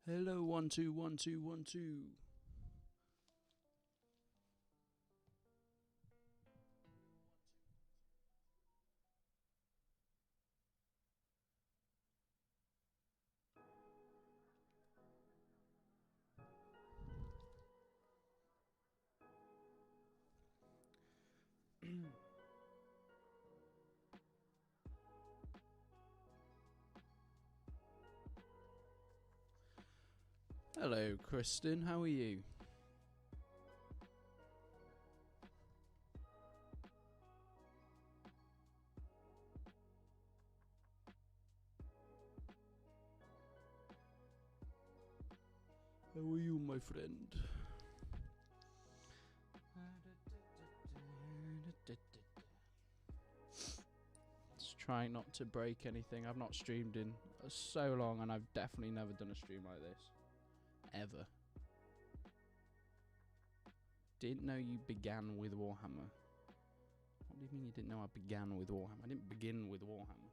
Hello, 1 2 1 2 1 2. Hello, Kristen. How are you? How are you, my friend? Just trying not to break anything. I've not streamed in so long, and I've definitely never done a stream like this. Ever. Didn't know you began with Warhammer. What do you mean you didn't know I began with Warhammer? I didn't begin with Warhammer.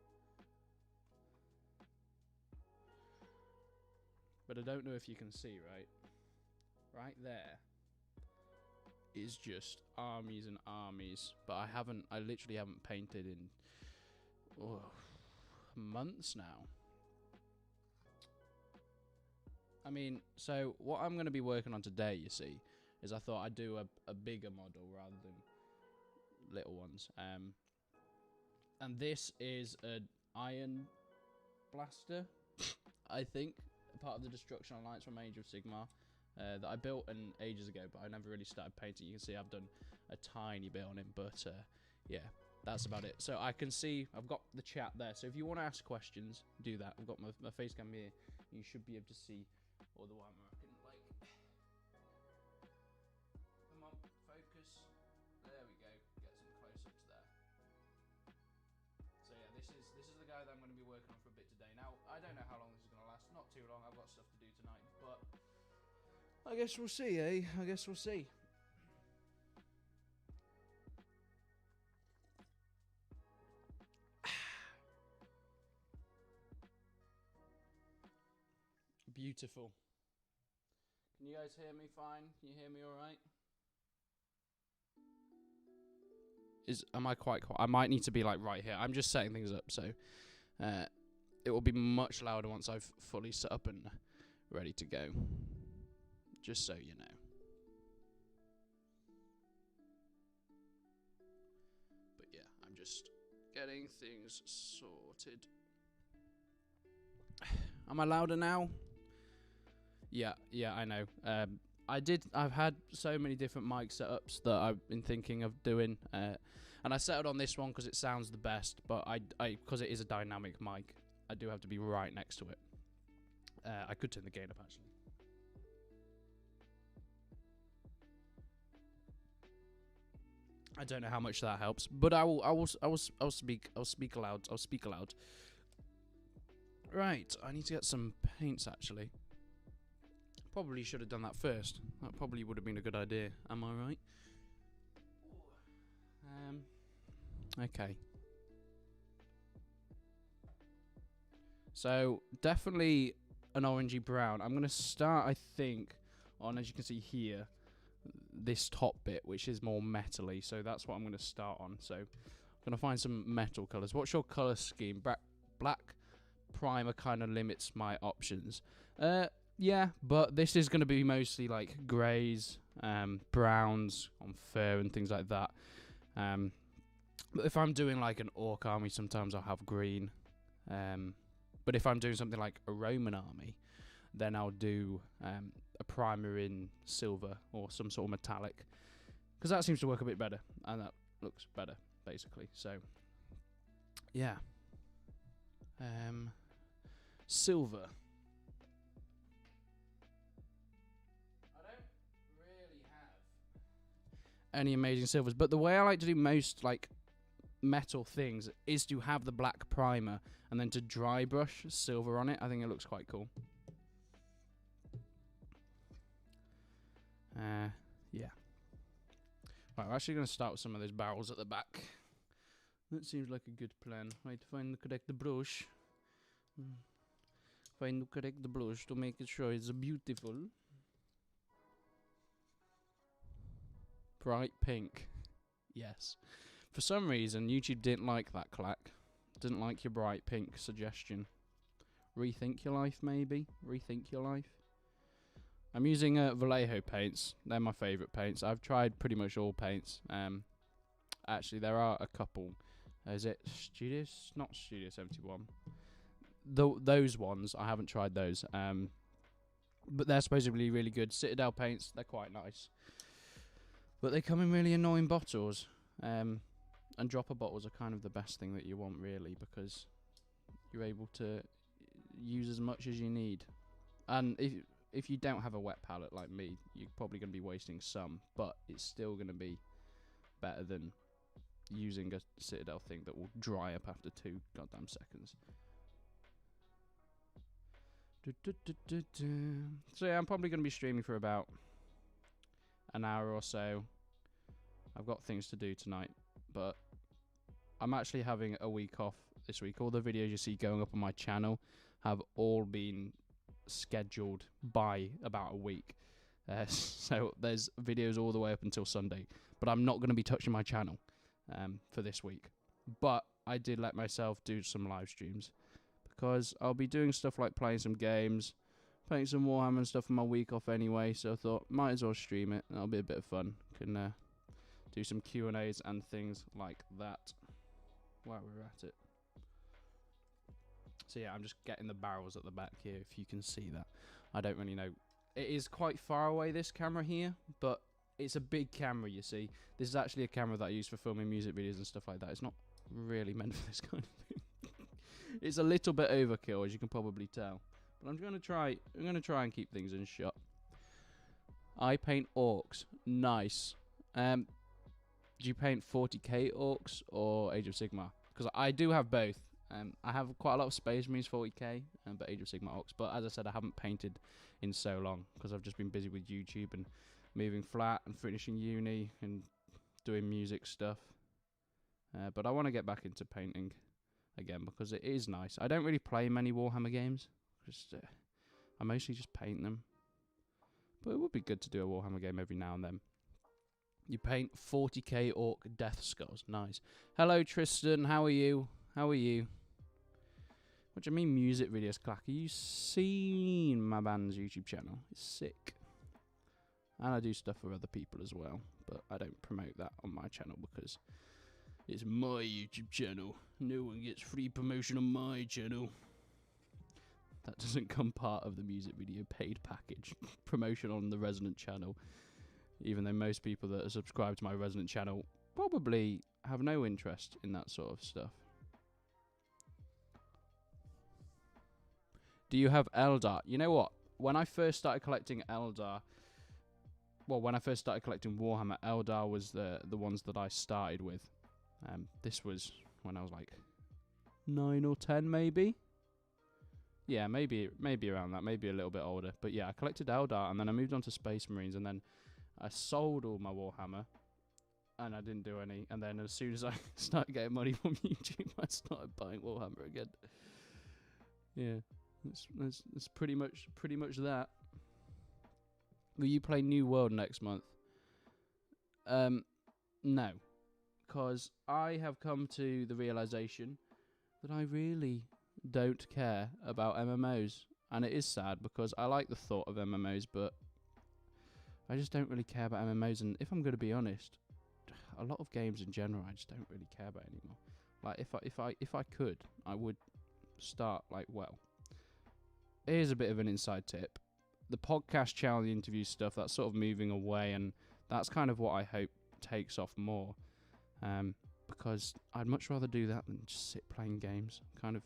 But I don't know if you can see, right? Right there is just armies and armies. But I literally haven't painted in months now. I mean, so what I'm going to be working on today, you see, is I thought I'd do a bigger model rather than little ones. And this is an Iron Blaster, I think, part of the Destruction Alliance from Age of Sigmar, that I built ages ago, but I never really started painting. You can see I've done a tiny bit on him, but yeah, that's about it. So I can see I've got the chat there, so if you want to ask questions, do that. I've got my face cam here. You should be able to see all the Warhammer. I can, like, come on, focus. There we go. Get some close-ups there. So yeah, this is the guy that I'm going to be working on for a bit today. Now, I don't know how long this is going to last. Not too long. I've got stuff to do tonight, but I guess we'll see, eh? I guess we'll see. Beautiful. Can you guys hear me fine? Can you hear me all right? Am I quite quiet? I might need to be like right here. I'm just setting things up, so it will be much louder once I've fully set up and ready to go. Just so you know. But yeah, I'm just getting things sorted. Am I louder now? Yeah, I know. I've had so many different mic setups that I've been thinking of doing, and I settled on this one because it sounds the best, but because it is a dynamic mic, I do have to be right next to it. I could turn the gain up, actually. I don't know how much that helps, but I'll speak aloud. Right, I need to get some paints, actually. Probably should have done that first. That probably would have been a good idea. Am I right? Okay. So, definitely an orangey brown. I'm going to start, I think, on, as you can see here, this top bit, which is more metally. So that's what I'm going to start on. So I'm going to find some metal colours. What's your colour scheme? Black primer kind of limits my options. Yeah, but this is going to be mostly like greys, browns on fur and things like that. But if I'm doing like an orc army, sometimes I'll have green. But if I'm doing something like a Roman army, then I'll do a primer in silver or some sort of metallic, because that seems to work a bit better and that looks better, basically. So yeah, silver. I don't really have any amazing silvers, but the way I like to do most like metal things is to have the black primer and then to dry brush silver on it. I think it looks quite cool. Yeah. Right, we're actually going to start with some of those barrels at the back. That seems like a good plan. Right, to find the correct brush. Find the correct blush to make it sure it's beautiful. Bright pink. Yes. For some reason, YouTube didn't like that clack. Didn't like your bright pink suggestion. Rethink your life, maybe? Rethink your life? I'm using Vallejo paints. They're my favourite paints. I've tried pretty much all paints. Actually, there are a couple. Is it Studios? Not Studio 71. Those ones, I haven't tried those. But they're supposedly really good. Citadel paints, they're quite nice. But they come in really annoying bottles. And dropper bottles are kind of the best thing that you want, really, because you're able to use as much as you need. And if you don't have a wet palette like me, you're probably going to be wasting some, but it's still going to be better than using a Citadel thing that will dry up after 2 goddamn seconds. So yeah, I'm probably going to be streaming for about an hour or so. I've got things to do tonight, but I'm actually having a week off this week. All the videos you see going up on my channel have all been scheduled by about a week. So there's videos all the way up until Sunday, but I'm not going to be touching my channel for this week. But I did let myself do some live streams because I'll be doing stuff like playing some games, playing some Warhammer and stuff on my week off anyway, so I thought might as well stream it. That'll be a bit of fun. Can do some Q&As and things like that while we're at it. So yeah, I'm just getting the barrels at the back here, if you can see that. I don't really know. It is quite far away, this camera here, but it's a big camera, you see. This is actually a camera that I use for filming music videos and stuff like that. It's not really meant for this kind of thing. It's a little bit overkill, as you can probably tell. But I'm gonna try and keep things in shot. I paint orcs. Nice. Do you paint 40k orcs or Age of Sigmar? Because I do have both. I have quite a lot of Space Marines 40k, but Age of Sigmar orcs. But as I said, I haven't painted in so long because I've just been busy with YouTube and moving flat and finishing uni and doing music stuff. But I want to get back into painting again because it is nice. I don't really play many Warhammer games. I mostly just paint them. But it would be good to do a Warhammer game every now and then. You paint 40k orc death skulls. Nice. Hello, Tristan. How are you? How are you? What do you mean music videos, Clack? Have you seen my band's YouTube channel? It's sick. And I do stuff for other people as well. But I don't promote that on my channel because it's my YouTube channel. No one gets free promotion on my channel. That doesn't come part of the music video paid package. Promotion on the Resonant channel. Even though most people that are subscribed to my Resonant channel probably have no interest in that sort of stuff. Do you have Eldar? You know what? When I first started collecting Eldar, well, when I first started collecting Warhammer, Eldar was the ones that I started with. This was when I was like 9 or 10, maybe. Yeah, maybe around that, maybe a little bit older. But yeah, I collected Eldar, and then I moved on to Space Marines, and then I sold all my Warhammer, and I didn't do any. And then as soon as I started getting money from YouTube, I started buying Warhammer again. Yeah, it's pretty much that. Will you play New World next month? No, because I have come to the realization that I really don't care about MMOs, and it is sad because I like the thought of MMOs, but I just don't really care about MMOs. And if I'm going to be honest, a lot of games in general I just don't really care about anymore. Like if I could, I would start like, well, here's a bit of an inside tip. The podcast channel, the interview stuff, that's sort of moving away, and that's kind of what I hope takes off more. Because I'd much rather do that than just sit playing games. I'm kind of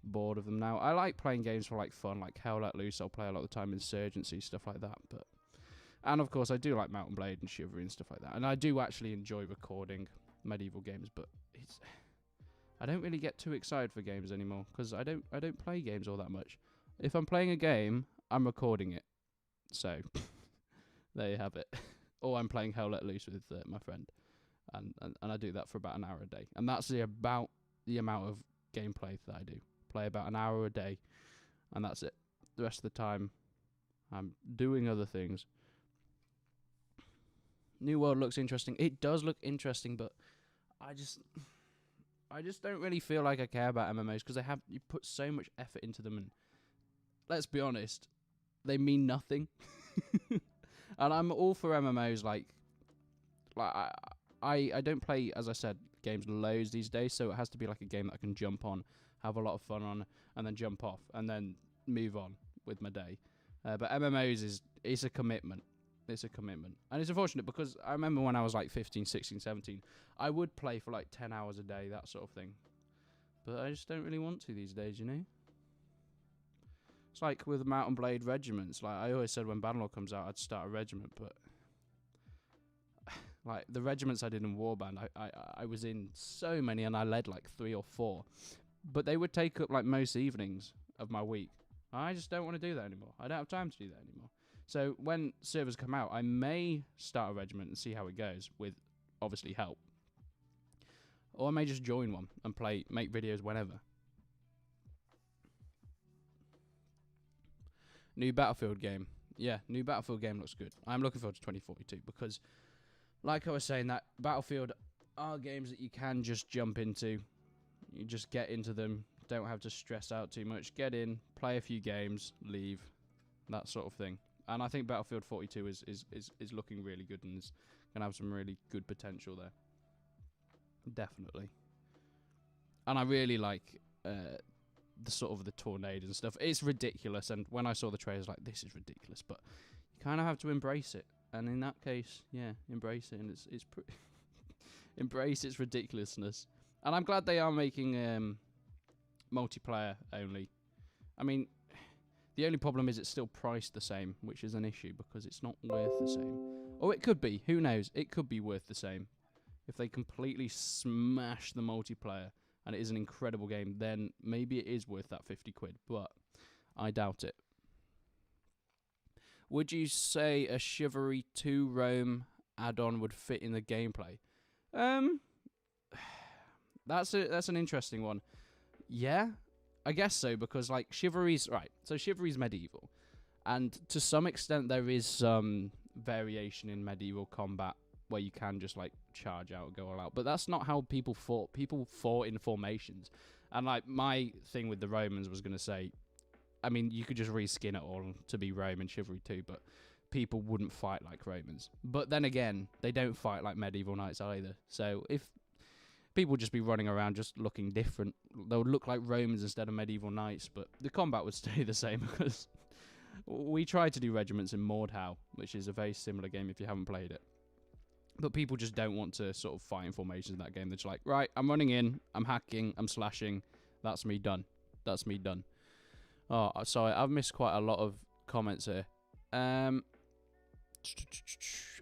bored of them now. I like playing games for like fun, like Hell Let Loose. I'll play a lot of the time, Insurgency, stuff like that. And of course I do like Mountain Blade and Chivalry and stuff like that. And I do actually enjoy recording medieval games, but I don't really get too excited for games anymore because I don't play games all that much. If I'm playing a game, I'm recording it. So there you have it. Or I'm playing Hell Let Loose with my friend. And I do that for about an hour a day. And that's about the amount of gameplay that I do. play about an hour a day, and that's it. The rest of the time, I'm doing other things. New World looks interesting. It does look interesting, but I just don't really feel like I care about MMOs because you put so much effort into them, and let's be honest, they mean nothing. And I'm all for MMOs. Like I don't play, as I said, games loads these days, so it has to be like a game that I can jump on, have a lot of fun on, and then jump off, and then move on with my day. But MMOs it's a commitment. It's a commitment. And it's unfortunate because I remember when I was like 15, 16, 17, I would play for like 10 hours a day, that sort of thing. But I just don't really want to these days, you know? It's like with Mount and Blade regiments. Like I always said when Bannerlord comes out, I'd start a regiment, but like the regiments I did in Warband, I was in so many and I led like 3 or 4. But they would take up like most evenings of my week. I just don't want to do that anymore. I don't have time to do that anymore. So when servers come out, I may start a regiment and see how it goes with, obviously, help. Or I may just join one and make videos whenever. New Battlefield game. Yeah, new Battlefield game looks good. I'm looking forward to 2042 because, like I was saying, that Battlefield are games that you can just jump into. You just get into them. Don't have to stress out too much. Get in, play a few games, leave. That sort of thing. And I think Battlefield 42 is looking really good and is going to have some really good potential there. Definitely. And I really like the sort of the tornado and stuff. It's ridiculous. And when I saw the trailers, like, this is ridiculous. But you kind of have to embrace it. And in that case, yeah, embrace it. And it's embrace its ridiculousness. And I'm glad they are making multiplayer only. I mean, the only problem is it's still priced the same, which is an issue because it's not worth the same. Or it could be. Who knows? It could be worth the same. If they completely smash the multiplayer and it is an incredible game, then maybe it is worth that 50 quid. But I doubt it. Would you say a Chivalry 2 Rome add-on would fit in the gameplay? That's an interesting one. Yeah. I guess so, because, like, Chivalry's... Right, so Chivalry's medieval. And to some extent, there is some variation in medieval combat where you can just, like, charge out and go all out. But that's not how people fought. People fought in formations. And, like, my thing with the Romans was going to say... I mean, you could just reskin it all to be Rome and Chivalry 2, but people wouldn't fight like Romans. But then again, they don't fight like medieval knights either. So if... people would just be running around just looking different. They would look like Romans instead of medieval knights, but the combat would stay the same because we tried to do regiments in Mordhau, which is a very similar game if you haven't played it. But people just don't want to sort of fight in formations in that game. They're just like, right, I'm running in, I'm hacking, I'm slashing. That's me done. That's me done. Oh, sorry, I've missed quite a lot of comments here. I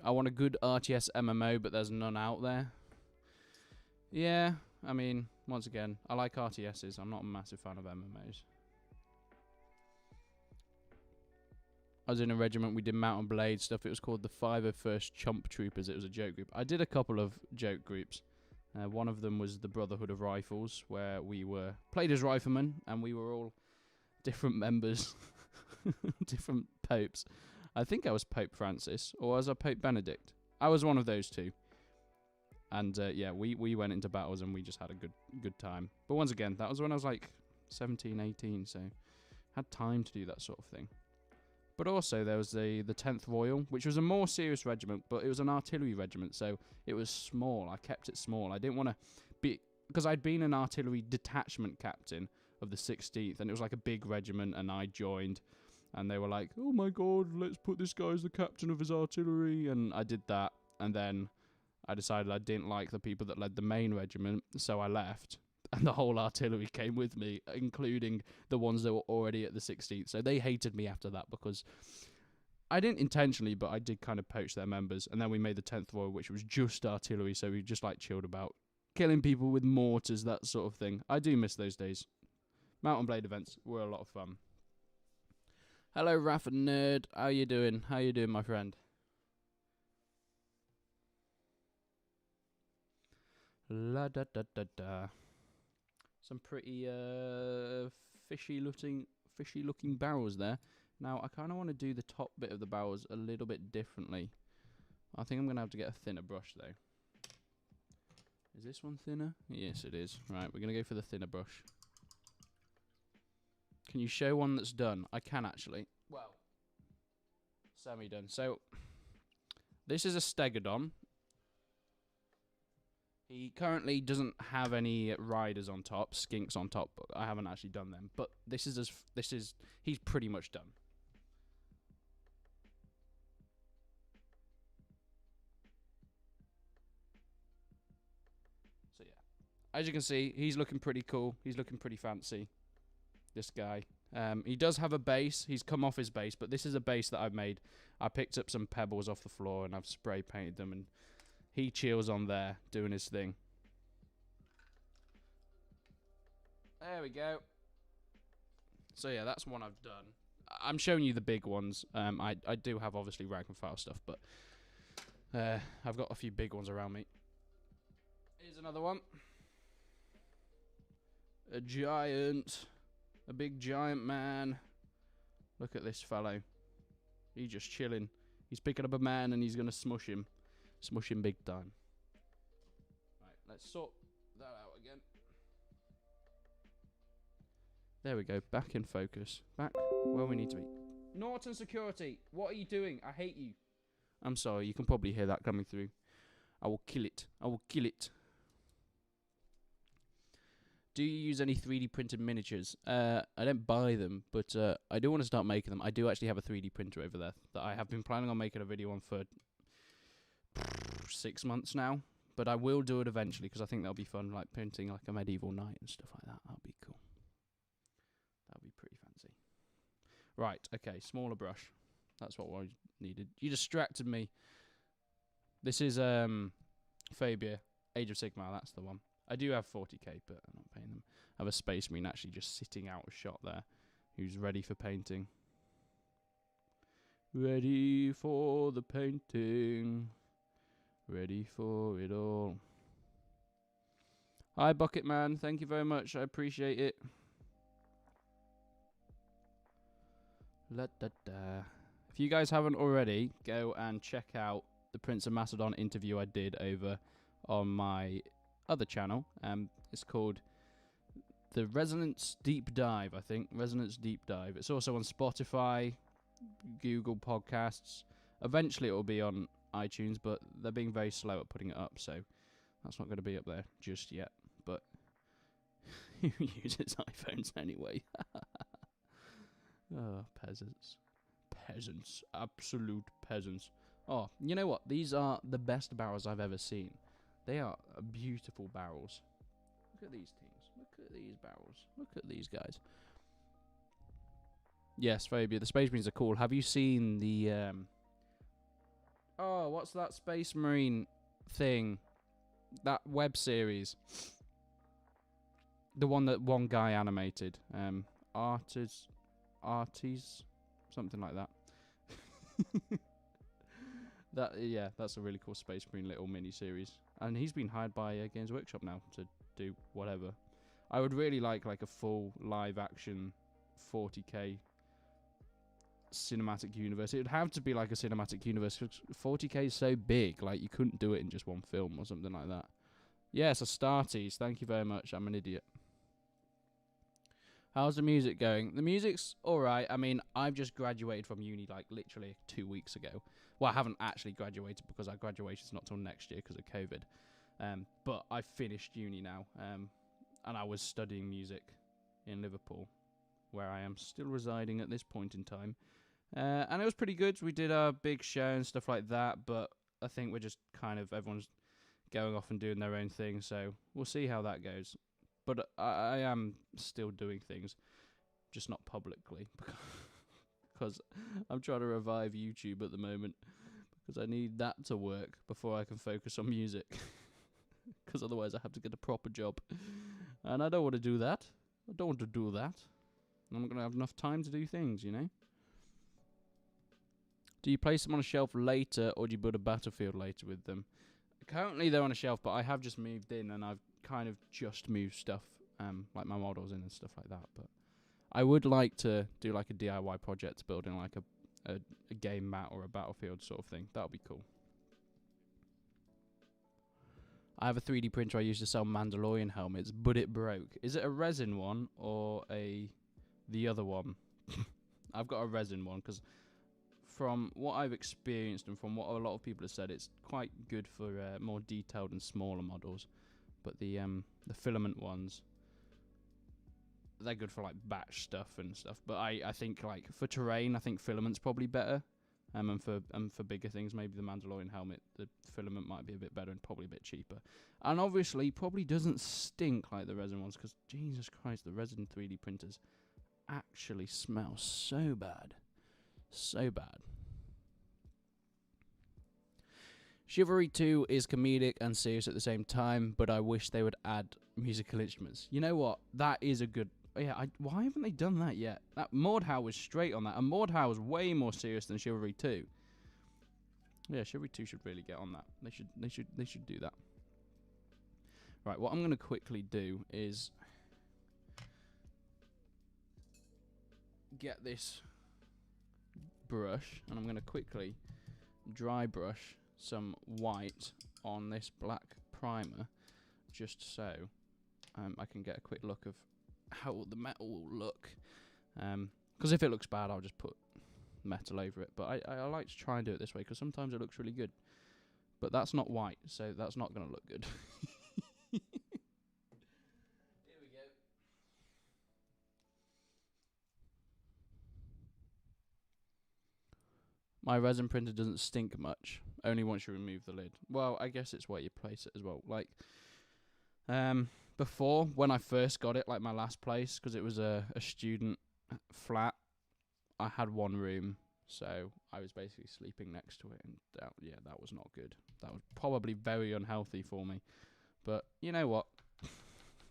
want a good RTS MMO, but there's none out there. Yeah, I mean, once again, I like RTSs. I'm not a massive fan of MMOs. I was in a regiment, we did Mount and Blade stuff. It was called the 501st Chump Troopers. It was a joke group. I did a couple of joke groups. One of them was the Brotherhood of Rifles, where we played as riflemen, and we were all different members, different popes. I think I was Pope Francis, or was I Pope Benedict? I was one of those two. And yeah, we went into battles and we just had a good time. But once again, that was when I was like 17, 18, so had time to do that sort of thing. But also there was the 10th Royal, which was a more serious regiment, but it was an artillery regiment, so it was small. I kept it small. I didn't want to be... because I'd been an artillery detachment captain of the 16th, and it was like a big regiment, and I joined, and they were like, oh my god, let's put this guy as the captain of his artillery, and I did that, and then I decided I didn't like the people that led the main regiment, so I left, and the whole artillery came with me, including the ones that were already at the 16th, so they hated me after that, because I didn't intentionally, but I did kind of poach their members, and then we made the 10th Royal, which was just artillery, so we just like chilled about, killing people with mortars, that sort of thing. I do miss those days. Mount and Blade events were a lot of fun. Hello, Rafa Nerd. How you doing? How you doing, my friend? La da da da da. Some pretty fishy looking barrels there. Now, I kind of want to do the top bit of the barrels a little bit differently. I think I'm going to have to get a thinner brush, though. Is this one thinner? Yes, it is. Right, we're going to go for the thinner brush. Can you show one that's done? I can, actually. Well, semi-done. So, this is a Stegodon. He currently doesn't have any riders on top, skinks on top, but I haven't actually done them. But he's pretty much done. So yeah, as you can see, he's looking pretty cool. He's looking pretty fancy, this guy. He does have a base. He's come off his base, but this is a base that I've made. I picked up some pebbles off the floor and I've spray painted them, and he chills on there doing his thing. There we go. So yeah, that's one I've done. I'm showing you the big ones. I do have obviously rank and file stuff, but I've got a few big ones around me. Here's another one. A giant. A big giant man. Look at this fellow. He's just chilling. He's picking up a man and he's going to smush him. Smush him big time. Right, let's sort that out again. There we go. Back in focus. Back where we need to be. Norton Security, what are you doing? I hate you. I'm sorry. You can probably hear that coming through. I will kill it. I will kill it. Do you use any 3D printed miniatures? I don't buy them, but I do want to start making them. I do actually have a 3D printer over there that I have been planning on making a video on for 6 months now. But I will do it eventually because I think that'll be fun, like printing like a medieval knight and stuff like that. That'll be cool. That'll be pretty fancy. Right, okay, smaller brush. That's what I needed. You distracted me. This is Fabia, Age of Sigmar, that's the one. I do have 40k, but I'm not paying them. I have a Space Marine actually just sitting out of shot there, who's ready for painting. Ready for the painting. Ready for it all. Hi, Bucket Man. Thank you very much. I appreciate it. If you guys haven't already, go and check out the Prince of Macedon interview I did over on my other channel. It's called the Resonance Deep Dive, I think. Resonance Deep Dive. It's also on Spotify, Google Podcasts. Eventually it will be on iTunes, but they're being very slow at putting it up, so that's not going to be up there just yet. But who uses iPhones anyway? Oh, peasants. Peasants. Absolute peasants. Oh, you know what? These are the best barrels I've ever seen. They are beautiful barrels. Look at these teams. Look at these barrels. Look at these guys. Yes, Fabia, the Space Marines are cool. Have you seen the... Oh, what's that Space Marine thing? That web series. The one that one guy animated. Arties, something like that. Yeah, that's a really cool Space Marine little mini series, and he's been hired by Games Workshop now to do whatever. I would really like a full live action 40k cinematic universe. It would have to be like a cinematic universe because 40k is so big, like you couldn't do it in just one film or something like that. Yes, Astartes, thank you very much. I'm an idiot. How's the music going? The music's alright. I mean, I've just graduated from uni like literally 2 weeks ago. Well, I haven't actually graduated because our graduation's not till next year because of COVID. But I've finished uni now. And I was studying music in Liverpool, where I am still residing at this point in time. And it was pretty good. We did a big show and stuff like that, but I think we're just kind of, everyone's going off and doing their own thing, so we'll see how that goes. But I am still doing things, just not publicly, because I'm trying to revive YouTube at the moment, because I need that to work before I can focus on music, because otherwise I have to get a proper job, and I don't want to do that. I don't want to do that. I'm not going to have enough time to do things, you know? Do you place them on a shelf later, or do you build a battlefield later with them? Currently they're on a shelf, but I have just moved in, and I've kind of just moved stuff, like my models in and stuff like that. But I would like to do like a DIY project building like a game mat or a battlefield sort of thing. That would be cool. I have a 3D printer I used to sell Mandalorian helmets, but it broke. Is it a resin one or the other one? I've got a resin one because from what I've experienced and from what a lot of people have said, it's quite good for more detailed and smaller models. But the filament ones, they're good for like batch stuff and stuff. But I think like for terrain, I think filament's probably better. And for bigger things, maybe the Mandalorian helmet, the filament might be a bit better and probably a bit cheaper. And obviously, probably doesn't stink like the resin ones, because Jesus Christ, the resin 3D printers actually smell so bad. So bad. Chivalry 2 is comedic and serious at the same time, but I wish they would add musical instruments. You know what? That is a good... Yeah, why haven't they done that yet? That Mordhau was straight on that, and Mordhau was way more serious than Chivalry 2. Yeah, Chivalry 2 should really get on that. They should do that. Right, what I'm going to quickly do is get this brush, and I'm going to quickly dry brush some white on this black primer, just so I can get a quick look of how the metal will look. Because if it looks bad, I'll just put metal over it. But I like to try and do it this way, because sometimes it looks really good. But that's not white, so that's not going to look good. Here we go. My resin printer doesn't stink much, only once you remove the lid. Well, I guess it's where you place it as well. Like, before, when I first got it, like my last place, because it was a student flat, I had one room, so I was basically sleeping next to it, and that was not good. That was probably very unhealthy for me. But you know what?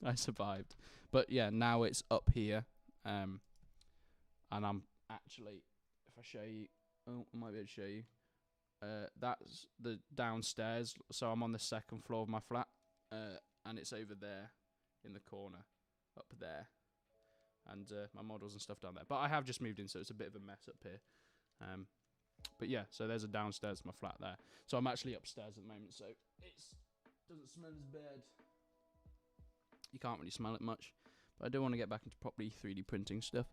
I survived. But yeah, now it's up here, and I'm actually, if I show you, I might be able to show you. That's the downstairs, so I'm on the second floor of my flat, and it's over there in the corner, up there, and my models and stuff down there. But I have just moved in, so it's a bit of a mess up here. But yeah, so there's a downstairs to my flat there. So I'm actually upstairs at the moment, so it doesn't smell as bad. You can't really smell it much, but I do want to get back into properly 3D printing stuff.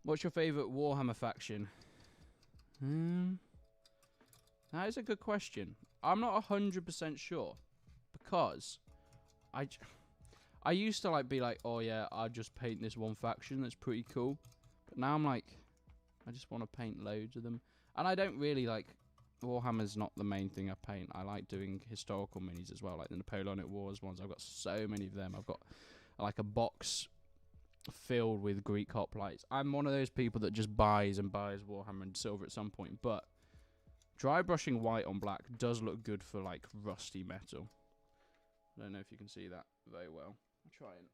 What's your favourite Warhammer faction? That is a good question. I'm not 100% sure, because I used to be like, oh yeah, I'll just paint this one faction that's pretty cool. But now I'm like, I just want to paint loads of them. And I don't really like, Warhammer's not the main thing I paint. I like doing historical minis as well, like the Napoleonic Wars ones. I've got so many of them. I've got like a box filled with Greek hoplites. I'm one of those people that just buys and buys Warhammer and silver at some point, but dry brushing white on black does look good for like rusty metal. I don't know if you can see that very well. I'll try and...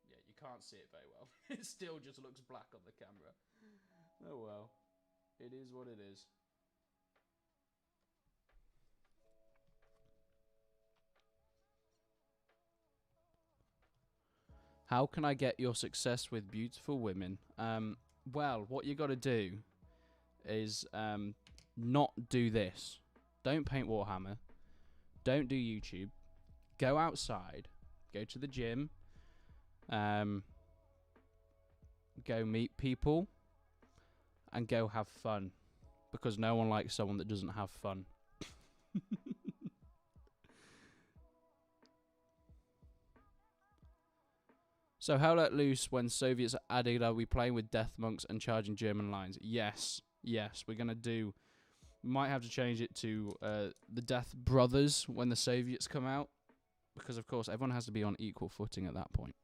Yeah, you can't see it very well. It still just looks black on the camera. Oh well. It is what it is. How can I get your success with beautiful women? Well, what you got to do is not do this. Don't paint Warhammer. Don't do YouTube. Go outside. Go to the gym. Go meet people. And go have fun. Because no one likes someone that doesn't have fun. So how let loose when Soviets are added? Are we playing with death monks and charging German lines? Yes. Yes, we're going to do... Might have to change it to the Death Brothers when the Soviets come out. Because, of course, everyone has to be on equal footing at that point.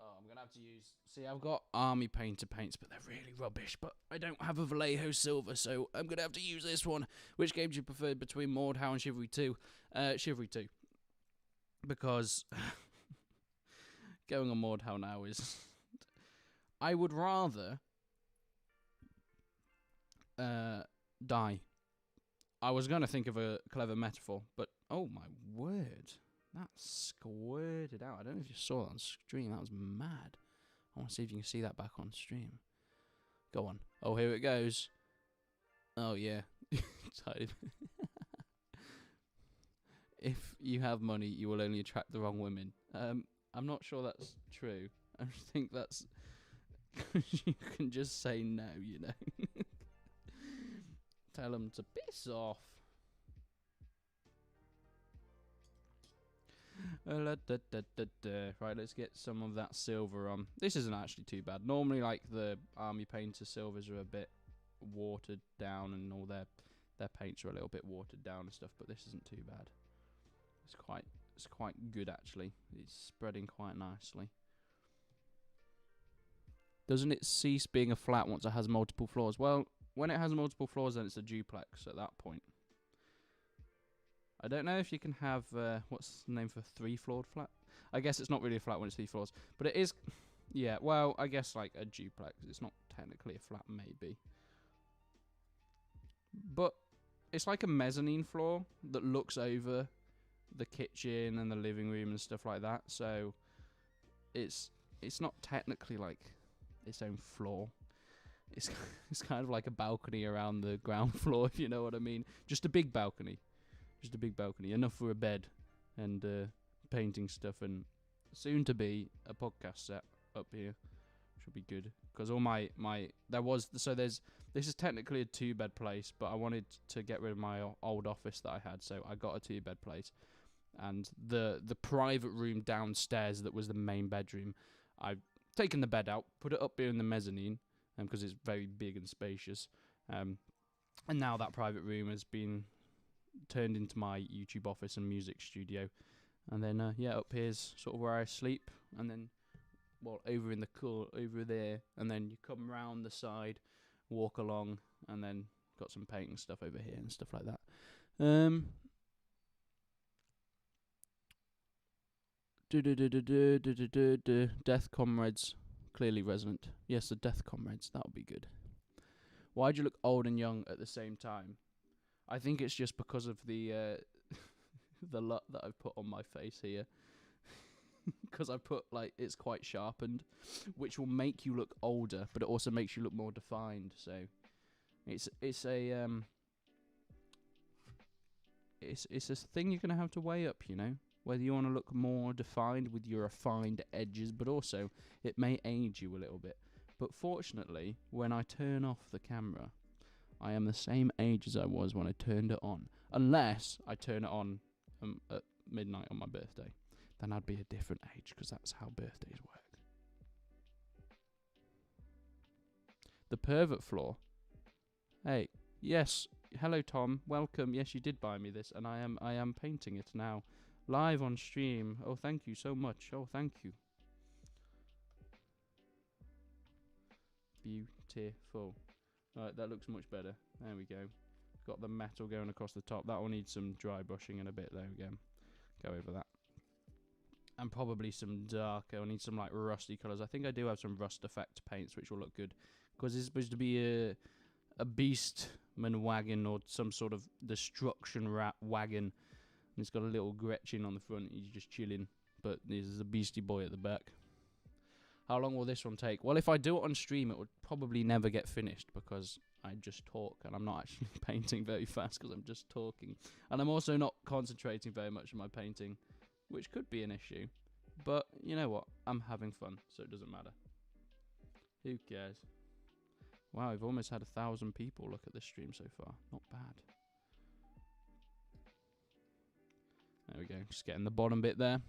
Oh, I'm going to have to use... See, I've got Army Painter paints, but they're really rubbish. But I don't have a Vallejo Silver, so I'm going to have to use this one. Which game do you prefer between Mordhau and Chivalry 2? Chivalry 2. Because going on Mordhau now is... I would rather die. I was going to think of a clever metaphor, but Oh my word. That squirted out. I don't know if you saw that on stream. That was mad. I want to see if you can see that back on stream. Go on. Oh, here it goes. Oh, yeah. If you have money, you will only attract the wrong women. I'm not sure that's true. I think that's... you can just say no, you know. Tell them to piss off. Right, let's get some of that silver on. This isn't actually too bad. Normally, like, the army painter silvers are a bit watered down, and all their paints are a little bit watered down and stuff, but this isn't too bad. It's quite good, actually. It's spreading quite nicely. Doesn't it cease being a flat once it has multiple floors? Well, when it has multiple floors, then it's a duplex at that point. I don't know if you can have, what's the name for 3-floored flat? I guess it's not really a flat when it's 3 floors. But it is, yeah, well, I guess like a duplex. It's not technically a flat, maybe. But it's like a mezzanine floor that looks over the kitchen and the living room and stuff like that. So it's not technically like its own floor. It's kind of like a balcony around the ground floor, if you know what I mean. Just a big balcony. Just a big balcony, enough for a bed and painting stuff, and soon to be a podcast set up here. Should be good, because all this is technically a 2-bed place, but I wanted to get rid of my old office that I had, so I got a 2-bed place, and the private room downstairs that was the main bedroom, I've taken the bed out, put it up here in the mezzanine, because it's very big and spacious, and now that private room has been turned into my YouTube office and music studio, and then yeah, up here's sort of where I sleep, and then over in the over there, and then you come round the side, walk along, and then got some painting stuff over here and stuff like that. Death Comrades, clearly Resonant. Yes, the Death Comrades, that would be good. Why'd you look old and young at the same time? I think it's just because of the the lot that I've put on my face here. Because I put, like, it's quite sharpened, which will make you look older, but it also makes you look more defined. So it's a thing you're gonna have to weigh up, you know, whether you want to look more defined with your refined edges, but also it may age you a little bit. But fortunately, when I turn off the camera, I am the same age as I was when I turned it on. Unless I turn it on at midnight on my birthday. Then I'd be a different age, because that's how birthdays work. The pervert floor. Hey, yes. Hello, Tom. Welcome. Yes, you did buy me this, and I am painting it now. Live on stream. Oh, thank you so much. Oh, thank you. Beautiful. Alright, that looks much better. There we go. Got the metal going across the top. That will need some dry brushing in a bit. There we go. Go over that. And probably some darker. I'll need some like rusty colours. I think I do have some rust effect paints, which will look good. Because it's supposed to be a beastman wagon, or some sort of destruction rat wagon. And it's got a little Gretchen on the front. He's just chilling. But there's a beastie boy at the back. How long will this one take? Well, if I do it on stream, it would probably never get finished, because I just talk, and I'm not actually painting very fast because I'm just talking. And I'm also not concentrating very much on my painting, which could be an issue. But you know what? I'm having fun, so it doesn't matter. Who cares? Wow, we've almost had 1,000 people look at this stream so far. Not bad. There we go. Just getting the bottom bit there.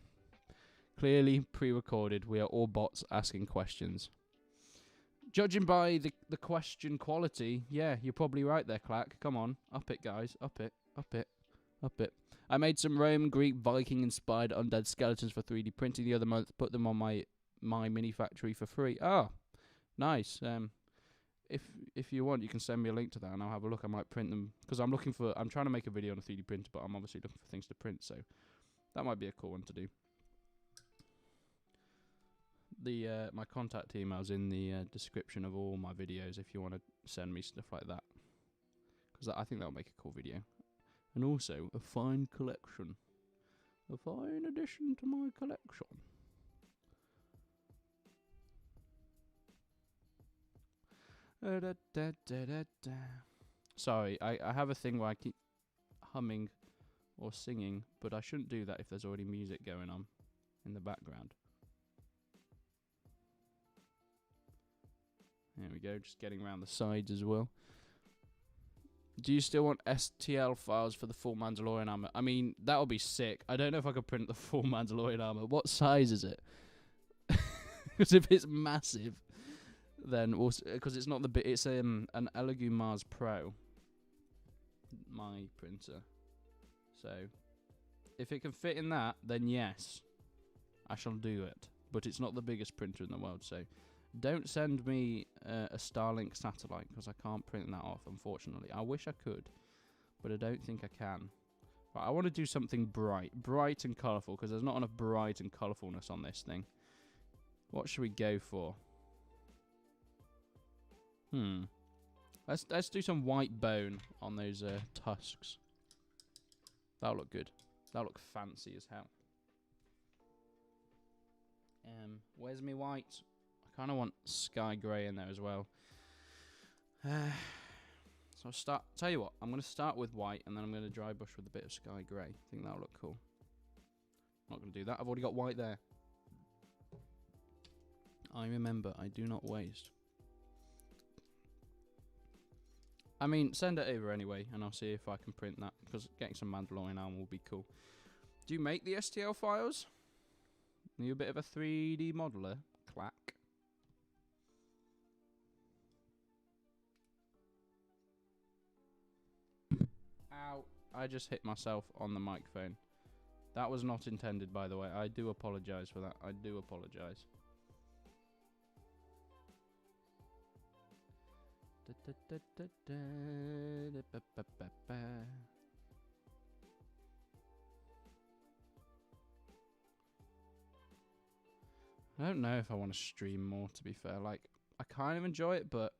Clearly pre-recorded. We are all bots asking questions. Judging by the question quality, yeah, you're probably right there, Clack. Come on. Up it, guys. Up it. Up it. Up it. I made some Roman, Greek, Viking-inspired undead skeletons for 3D printing the other month. Put them on my mini factory for free. Ah, nice. If you want, you can send me a link to that, and I'll have a look. I might print them, because I'm trying to make a video on a 3D printer, but I'm obviously looking for things to print, so that might be a cool one to do. My contact email's in the description of all my videos if you want to send me stuff like that, because I think that'll make a cool video. And also a fine collection. A fine addition to my collection. Sorry, I have a thing where I keep humming or singing, but I shouldn't do that if there's already music going on in the background. There we go, just getting around the sides as well. Do you still want STL files for the full Mandalorian armor? I mean, that would be sick. I don't know if I could print the full Mandalorian armor. What size is it? Because if it's massive, then because it's not the bit. It's an Elegoo Mars Pro. My printer. So, if it can fit in that, then yes, I shall do it. But it's not the biggest printer in the world, so don't send me a Starlink satellite, because I can't print that off, unfortunately. I wish I could, but I don't think I can. Right, I want to do something bright and colourful, because there's not enough bright and colourfulness on this thing. What should we go for? Let's do some white bone on those tusks. That'll look good. That'll look fancy as hell. Where's me white? I kind of want sky grey in there as well. So I'll tell you what, I'm going to start with white, and then I'm going to dry brush with a bit of sky grey. I think that'll look cool. I'm not going to do that. I've already got white there. I remember, I do not waste. I mean, send it over anyway, and I'll see if I can print that, because getting some Mandalorian armor will be cool. Do you make the STL files? Are you a bit of a 3D modeler? Clack. Ow. I just hit myself on the microphone. That was not intended, by the way. I do apologise for that. I do apologise. I don't know if I want to stream more, to be fair. Like, I kind of enjoy it, but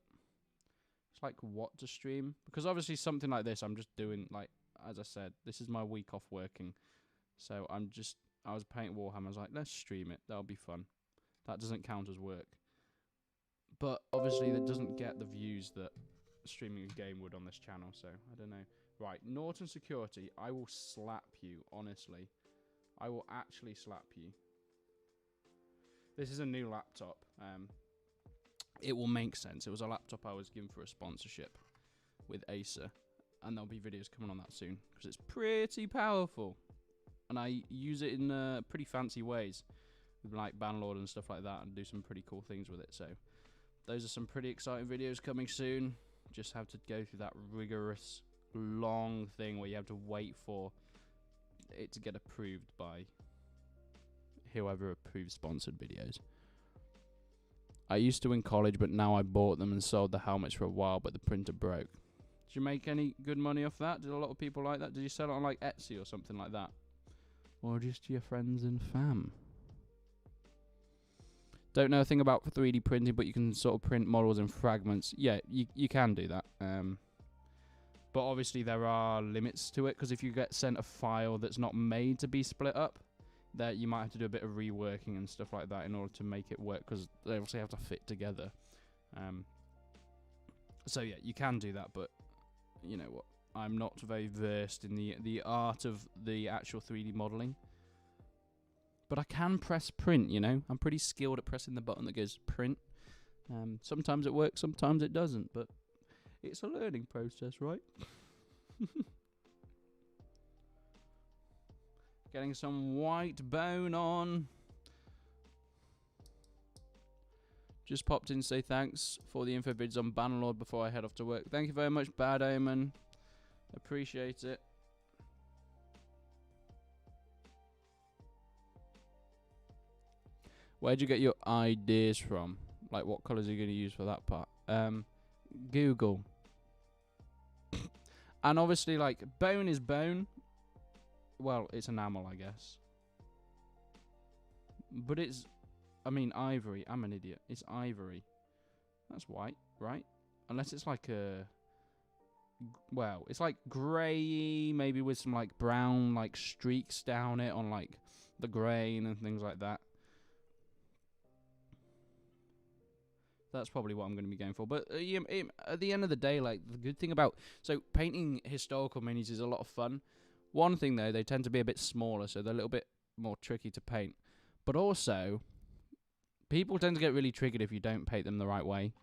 it's like what to stream. Because obviously something like this, I'm just doing, like, as I said, this is my week off working. So I was playing Warhammer. I was like, let's stream it. That'll be fun. That doesn't count as work. But obviously that doesn't get the views that streaming a game would on this channel. So I don't know. Right, Norton Security. I will slap you, honestly. I will actually slap you. This is a new laptop. It will make sense. It was a laptop I was given for a sponsorship with Acer, and there'll be videos coming on that soon because it's pretty powerful, and I use it in pretty fancy ways with like Bannerlord and stuff like that, and do some pretty cool things with it. So those are some pretty exciting videos coming soon. Just have to go through that rigorous, long thing where you have to wait for it to get approved by whoever approves sponsored videos. I used to in college, but now I bought them and sold the helmets for a while, but the printer broke. Did you make any good money off that? Did a lot of people like that? Did you sell it on like Etsy or something like that? Or just to your friends and fam? Don't know a thing about 3D printing, but you can sort of print models in fragments. Yeah, you can do that. But obviously there are limits to it, because if you get sent a file that's not made to be split up, that you might have to do a bit of reworking and stuff like that in order to make it work, because they obviously have to fit together. So yeah, you can do that, but you know what? I'm not very versed in the art of the actual 3D modelling. But I can press print, you know? I'm pretty skilled at pressing the button that goes print. Sometimes it works, sometimes it doesn't, but it's a learning process, right? Getting some white bone on. Just popped in to say thanks for the info bids on Bannerlord before I head off to work. Thank you very much, Bad Omen. Appreciate it. Where'd you get your ideas from? Like, what colours are you going to use for that part? Google. And obviously, like, bone is bone. Well, it's enamel, I guess. But it's... I mean, ivory. I'm an idiot. It's ivory. That's white, right? Unless it's like a well, it's like grey, maybe with some like brown like streaks down it on like the grain and things like that. That's probably what I'm going to be going for. But at the end of the day, like, the good thing about... So, painting historical minis is a lot of fun. One thing, though, they tend to be a bit smaller, so they're a little bit more tricky to paint. But also, people tend to get really triggered if you don't paint them the right way.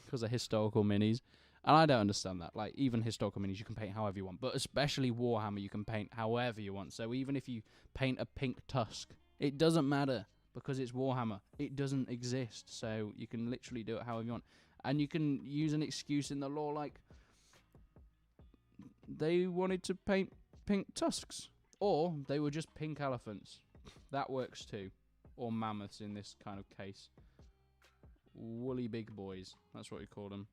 Because they're historical minis. And I don't understand that. Like, even historical minis, you can paint however you want. But especially Warhammer, you can paint however you want. So, even if you paint a pink Tusk, it doesn't matter. Because it's Warhammer. It doesn't exist. So you can literally do it however you want. And you can use an excuse in the lore like they wanted to paint pink tusks. Or they were just pink elephants. That works too. Or mammoths in this kind of case. Woolly big boys. That's what we call them.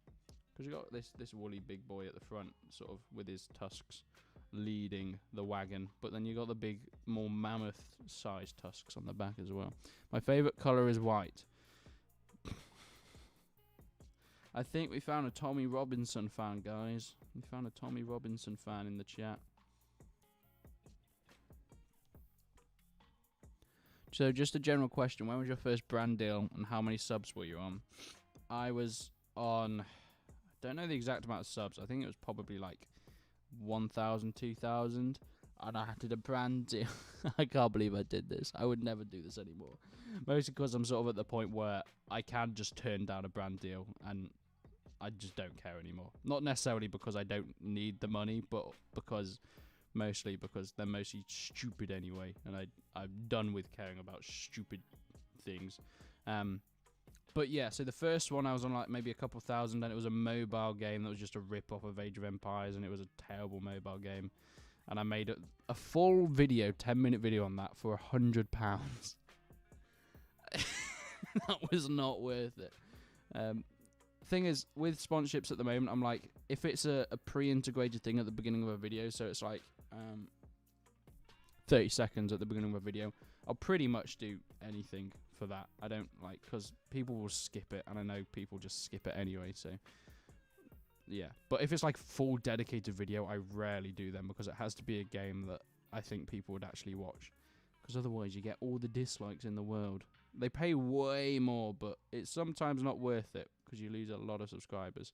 Because you got this woolly big boy at the front, sort of with his tusks, leading the wagon, but then you got the big, more mammoth-sized tusks on the back as well. My favourite colour is white. I think we found a Tommy Robinson fan, guys. We found a Tommy Robinson fan in the chat. So, just a general question. When was your first brand deal, and how many subs were you on? I was on... I don't know the exact amount of subs. I think it was probably like 1,000, 2,000, and I did a brand deal. I can't believe I did this. I would never do this anymore. Mostly because I'm sort of at the point where I can just turn down a brand deal, and I just don't care anymore. Not necessarily because I don't need the money, but mostly because they're mostly stupid anyway, and I'm done with caring about stupid things. But yeah, so the first one I was on like maybe a couple thousand, and it was a mobile game that was just a rip-off of Age of Empires, and it was a terrible mobile game. And I made a full video, 10-minute video on that for £100. That was not worth it. Thing is, with sponsorships at the moment, I'm like, if it's a pre-integrated thing at the beginning of a video, so it's like 30 seconds at the beginning of a video, I'll pretty much do anything for that. I don't like, because people will skip it, and I know people just skip it anyway, so yeah. But if it's like full dedicated video, I rarely do them, because it has to be a game that I think people would actually watch, because otherwise you get all the dislikes in the world. They pay way more, but it's sometimes not worth it, because you lose a lot of subscribers.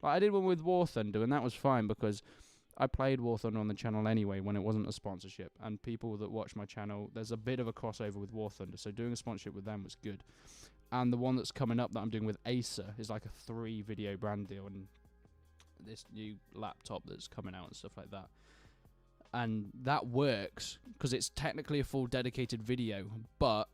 Like, I did one with War Thunder, and that was fine, because I played War Thunder on the channel anyway when it wasn't a sponsorship, and people that watch my channel, there's a bit of a crossover with War Thunder, so doing a sponsorship with them was good. And the one that's coming up that I'm doing with Acer is like a 3-video brand deal, and this new laptop that's coming out and stuff like that. And that works, because it's technically a full dedicated video, but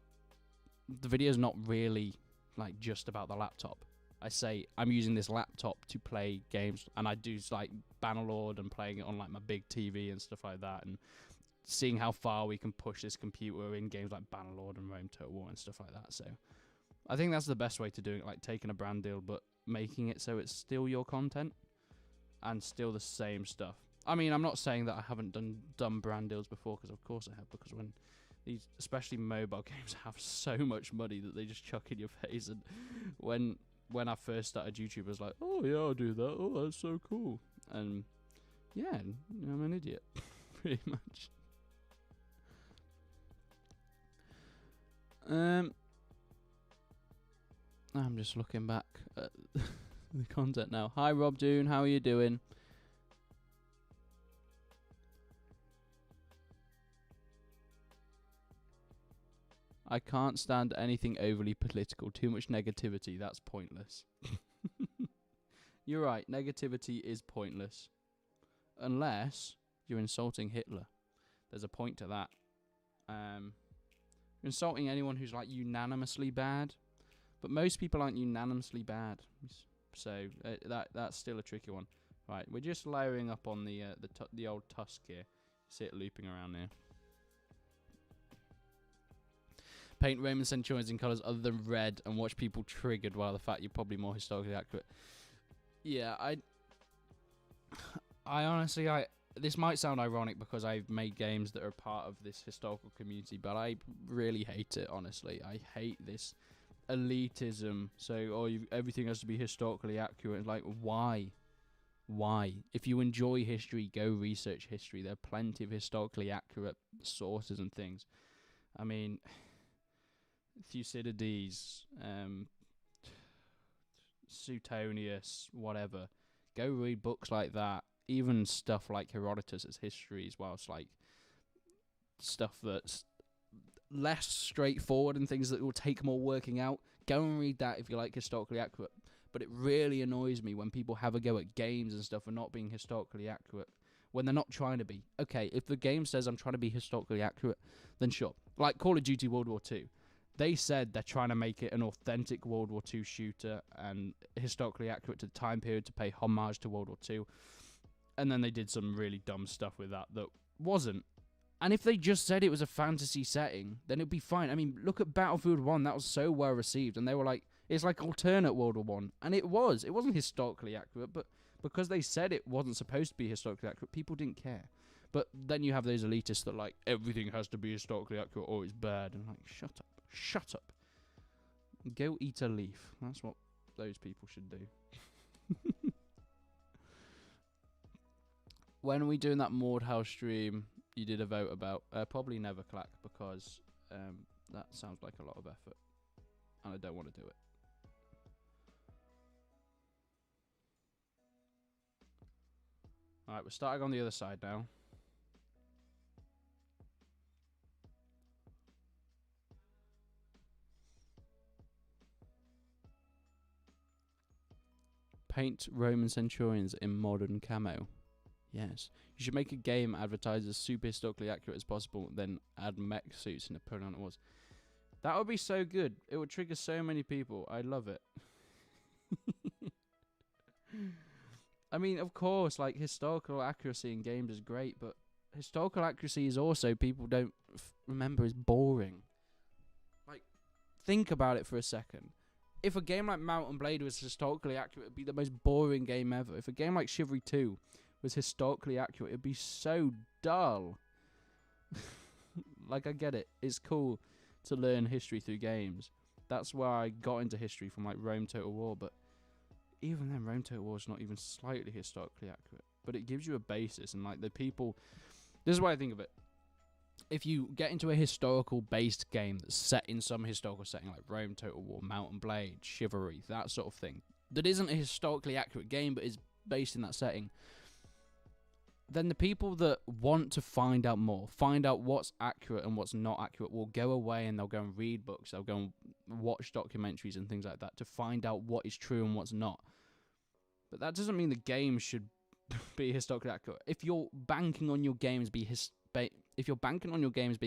the video's not really like just about the laptop. I say I'm using this laptop to play games, and I do like Bannerlord and playing it on like my big TV and stuff like that, and seeing how far we can push this computer in games like Bannerlord and Rome Total War and stuff like that. So I think that's the best way to do it, like taking a brand deal but making it so it's still your content and still the same stuff. I mean, I'm not saying that I haven't done brand deals before, because of course I have, because when these, especially mobile games, have so much money that they just chuck in your face, and when I first started YouTube, I was like, oh yeah, I'll do that. Oh, that's so cool. And yeah, I'm an idiot, pretty much. I'm just looking back at the content now. Hi Rob Doon, how are you doing? I can't stand anything overly political. Too much negativity. That's pointless. You're right. Negativity is pointless. Unless you're insulting Hitler. There's a point to that. You're insulting anyone who's like unanimously bad. But most people aren't unanimously bad. So that's still a tricky one. Right, we're just layering up on the old Tusk here. See it looping around here. Paint Roman centurions in colours other than red and watch people triggered, while the fact you're probably more historically accurate. Yeah, I honestly, this might sound ironic because I've made games that are part of this historical community, but I really hate it, honestly. I hate this elitism. So, everything has to be historically accurate. Like, why? Why? If you enjoy history, go research history. There are plenty of historically accurate sources and things. I mean, Thucydides, Suetonius, whatever. Go read books like that. Even stuff like Herodotus as history as well. It's like stuff that's less straightforward and things that will take more working out. Go and read that if you like historically accurate. But it really annoys me when people have a go at games and stuff for not being historically accurate when they're not trying to be. Okay, if the game says I'm trying to be historically accurate, then sure. Like Call of Duty World War II. They said they're trying to make it an authentic World War II shooter and historically accurate to the time period to pay homage to World War II. And then they did some really dumb stuff with that wasn't. And if they just said it was a fantasy setting, then it'd be fine. I mean, look at Battlefield 1. That was so well received. And they were like, it's like alternate World War 1. And it was. It wasn't historically accurate, but because they said it wasn't supposed to be historically accurate, people didn't care. But then you have those elitists that like, everything has to be historically accurate or it's bad. And like, shut up. Shut up. Go eat a leaf. That's what those people should do. When are we doing that Mordhouse stream you did a vote about? Probably never, Clack, because that sounds like a lot of effort. And I don't want to do it. Alright, we're starting on the other side now. Paint Roman centurions in modern camo. Yes. You should make a game advertised as super historically accurate as possible, then add mech suits in Napoleon Wars. That would be so good. It would trigger so many people. I love it. I mean, of course, like, historical accuracy in games is great, but historical accuracy is also, people don't remember, is boring. Like, think about it for a second. If a game like Mount and Blade was historically accurate, it'd be the most boring game ever. If a game like Chivalry 2 was historically accurate, it'd be so dull. Like, I get it. It's cool to learn history through games. That's where I got into history from, like, Rome Total War, but even then, Rome Total War is not even slightly historically accurate. But it gives you a basis, and, like, the people... This is what I think of it. If you get into a historical-based game that's set in some historical setting, like Rome Total War, Mount and Blade, Chivalry, that sort of thing, that isn't a historically accurate game, but is based in that setting, then the people that want to find out more, find out what's accurate and what's not accurate, will go away and they'll go and read books, they'll go and watch documentaries and things like that to find out what is true and what's not. But that doesn't mean the game should be historically accurate. If you're banking on your games being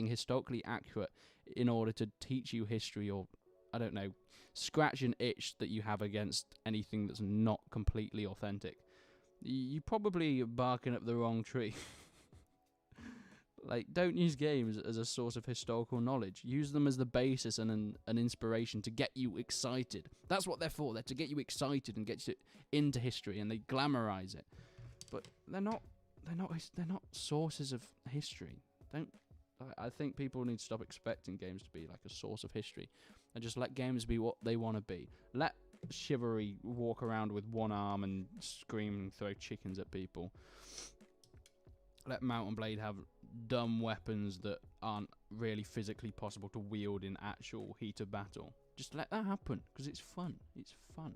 historically accurate in order to teach you history, or, I don't know, scratch an itch that you have against anything that's not completely authentic, you probably are barking up the wrong tree. Like, don't use games as a source of historical knowledge. Use them as the basis and an inspiration to get you excited. That's what they're for. They're to get you excited and get you into history, and they glamorize it. But they're not sources of history. I think people need to stop expecting games to be like a source of history, and just let games be what they want to be. Let Chivalry walk around with one arm and scream and throw chickens at people. Let Mount and Blade have dumb weapons that aren't really physically possible to wield in actual heat of battle. Just let that happen, because it's fun. It's fun.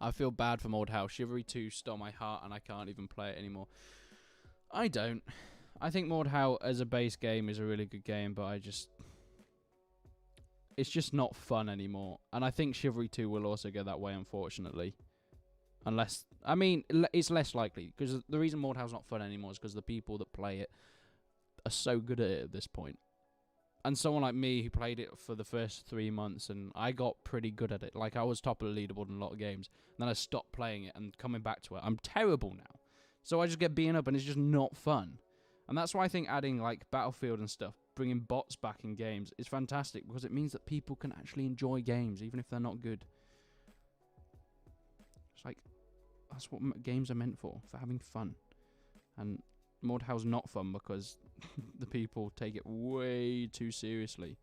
I feel bad for Mordhouse. Chivalry 2 stole my heart and I can't even play it anymore. I don't. I think Mordhouse as a base game is a really good game, but it's just not fun anymore. And I think Chivalry 2 will also go that way, unfortunately. Unless, I mean, it's less likely, because the reason Mordhouse not fun anymore is because the people that play it are so good at it at this point. And someone like me who played it for the first 3 months, and I got pretty good at it. Like, I was top of the leaderboard in a lot of games. And then I stopped playing it, and coming back to it, I'm terrible now. So I just get beaten up, and it's just not fun. And that's why I think adding, like, Battlefield and stuff, bringing bots back in games, is fantastic, because it means that people can actually enjoy games, even if they're not good. It's like, that's what games are meant for having fun. And Mordhouse not fun because the people take it way too seriously.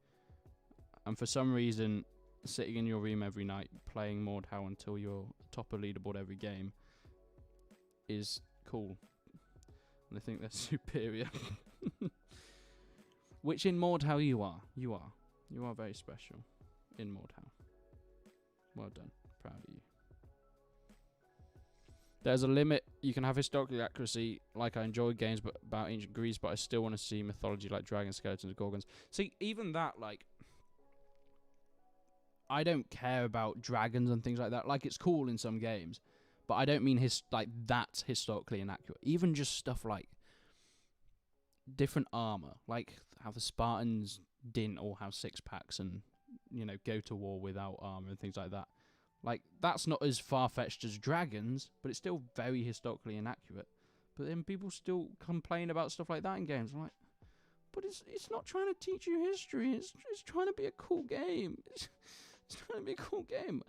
and for some reason, sitting in your room every night playing Mordhau until you're top of leaderboard every game is cool. And they think they're superior. Which in Mordhau you are. You are. You are very special in Mordhau. Well done. Proud of you. There's a limit. You can have historical accuracy, like I enjoy games about ancient Greece, but I still want to see mythology like dragons, skeletons, gorgons. See, even that, like, I don't care about dragons and things like that. Like, it's cool in some games, but I don't mean that's historically inaccurate. Even just stuff like different armor, like how the Spartans didn't all have six packs and, you know, go to war without armor and things like that. Like, that's not as far-fetched as dragons, but it's still very historically inaccurate. But then people still complain about stuff like that in games. I'm like, but it's not trying to teach you history. It's trying to be a cool game. It's trying to be a cool game.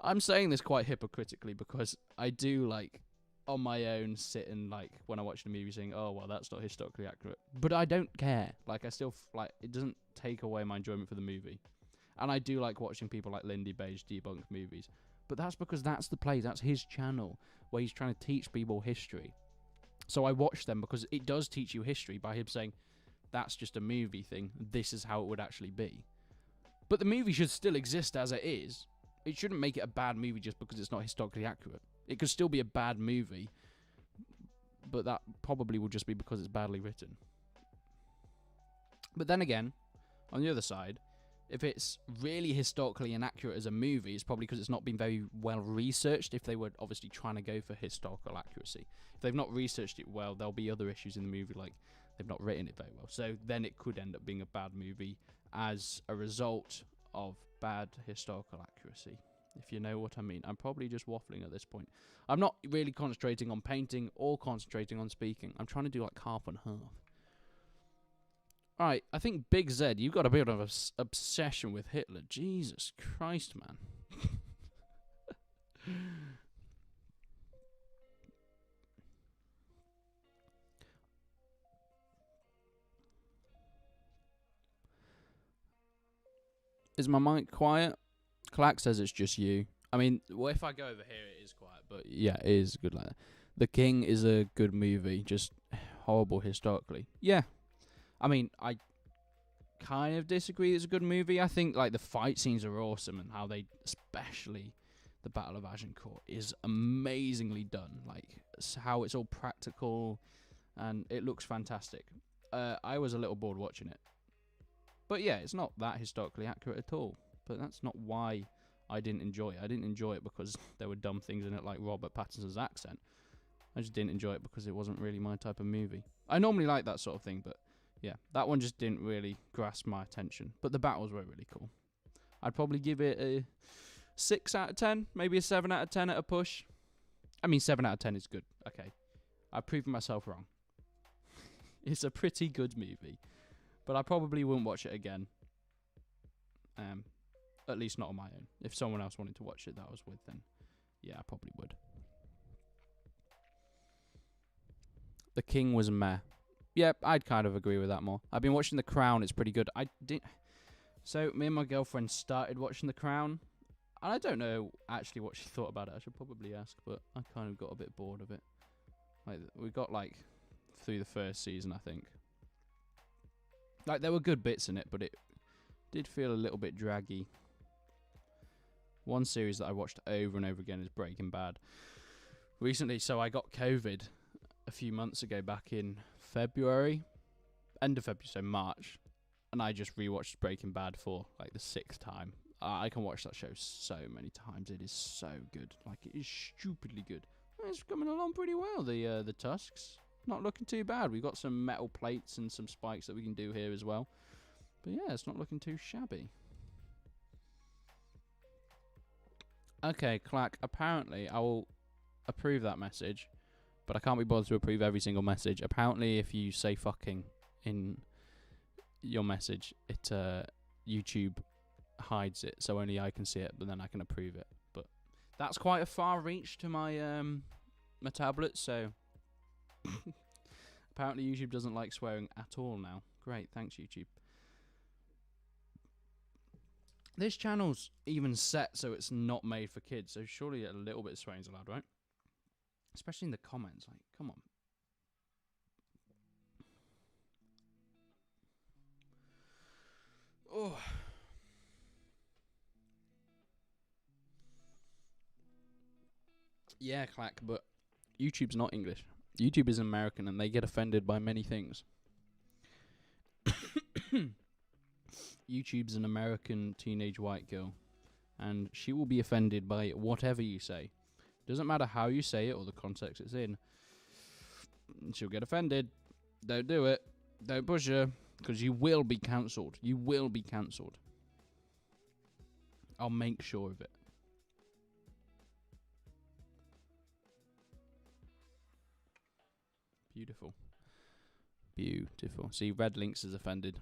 I'm saying this quite hypocritically because I do, like, on my own sit and, like, when I watch the movie saying, oh, well, that's not historically accurate. But I don't care. Like, I still, like, it doesn't take away my enjoyment for the movie. And I do like watching people like Lindy Beige debunk movies. But that's because that's the play. That's his channel where he's trying to teach people history. So I watch them because it does teach you history by him saying, that's just a movie thing. This is how it would actually be. But the movie should still exist as it is. It shouldn't make it a bad movie just because it's not historically accurate. It could still be a bad movie. But that probably will just be because it's badly written. But then again, on the other side, if it's really historically inaccurate as a movie, it's probably because it's not been very well researched. If they were obviously trying to go for historical accuracy. If they've not researched it well, there'll be other issues in the movie, like they've not written it very well. So then it could end up being a bad movie as a result of bad historical accuracy. If you know what I mean. I'm probably just waffling at this point. I'm not really concentrating on painting or concentrating on speaking. I'm trying to do like half and half. Alright, I think Big Z, you've got a bit of an obsession with Hitler. Jesus Christ, man. Is my mic quiet? Clack says it's just you. I mean, well, if I go over here, it is quiet. But yeah, it is good like that. The King is a good movie, just horrible historically. Yeah. I mean, I kind of disagree it's a good movie. I think, like, the fight scenes are awesome and how they, especially the Battle of Agincourt, is amazingly done. Like, how it's all practical and it looks fantastic. I was a little bored watching it. But yeah, it's not that historically accurate at all. But that's not why I didn't enjoy it. I didn't enjoy it because there were dumb things in it, like Robert Pattinson's accent. I just didn't enjoy it because it wasn't really my type of movie. I normally like that sort of thing, but yeah, that one just didn't really grasp my attention. But the battles were really cool. I'd probably give it a 6 out of 10, maybe a 7 out of 10 at a push. I mean, 7 out of 10 is good. Okay, I've proven myself wrong. It's a pretty good movie, but I probably wouldn't watch it again. At least not on my own. If someone else wanted to watch it that I was with, then yeah, I probably would. The King was meh. Yeah, I'd kind of agree with that more. I've been watching The Crown. It's pretty good. So me and my girlfriend started watching The Crown, and I don't know actually what she thought about it. I should probably ask, but I kind of got a bit bored of it. Like, we got like through the first season, I think. Like, there were good bits in it, but it did feel a little bit draggy. One series that I watched over and over again is Breaking Bad. Recently, so I got COVID a few months ago, back in February, end of February, so March, and I just rewatched Breaking Bad for like the 6th time. I can watch that show so many times. It is so good. Like, it is stupidly good. It's coming along pretty well. The Tusks, not looking too bad. We've got some metal plates and some spikes that we can do here as well. But yeah, it's not looking too shabby. Okay, Clack, apparently I will approve that message, but I can't be bothered to approve every single message. Apparently, if you say fucking in your message, it YouTube hides it, so only I can see it, but then I can approve it. But that's quite a far reach to my my tablet, so apparently YouTube doesn't like swearing at all now. Great, thanks YouTube. This channel's even set so it's not made for kids, so surely a little bit of swearing's allowed, right? Especially in the comments, like, come on. Oh. Yeah, clack, but YouTube's not English. YouTube is American and they get offended by many things. YouTube's an American teenage white girl, and she will be offended by whatever you say. Doesn't matter how you say it or the context it's in. She'll get offended. Don't do it. Don't push her, because you will be cancelled. You will be cancelled. I'll make sure of it. Beautiful. Beautiful. See, Red Lynx is offended.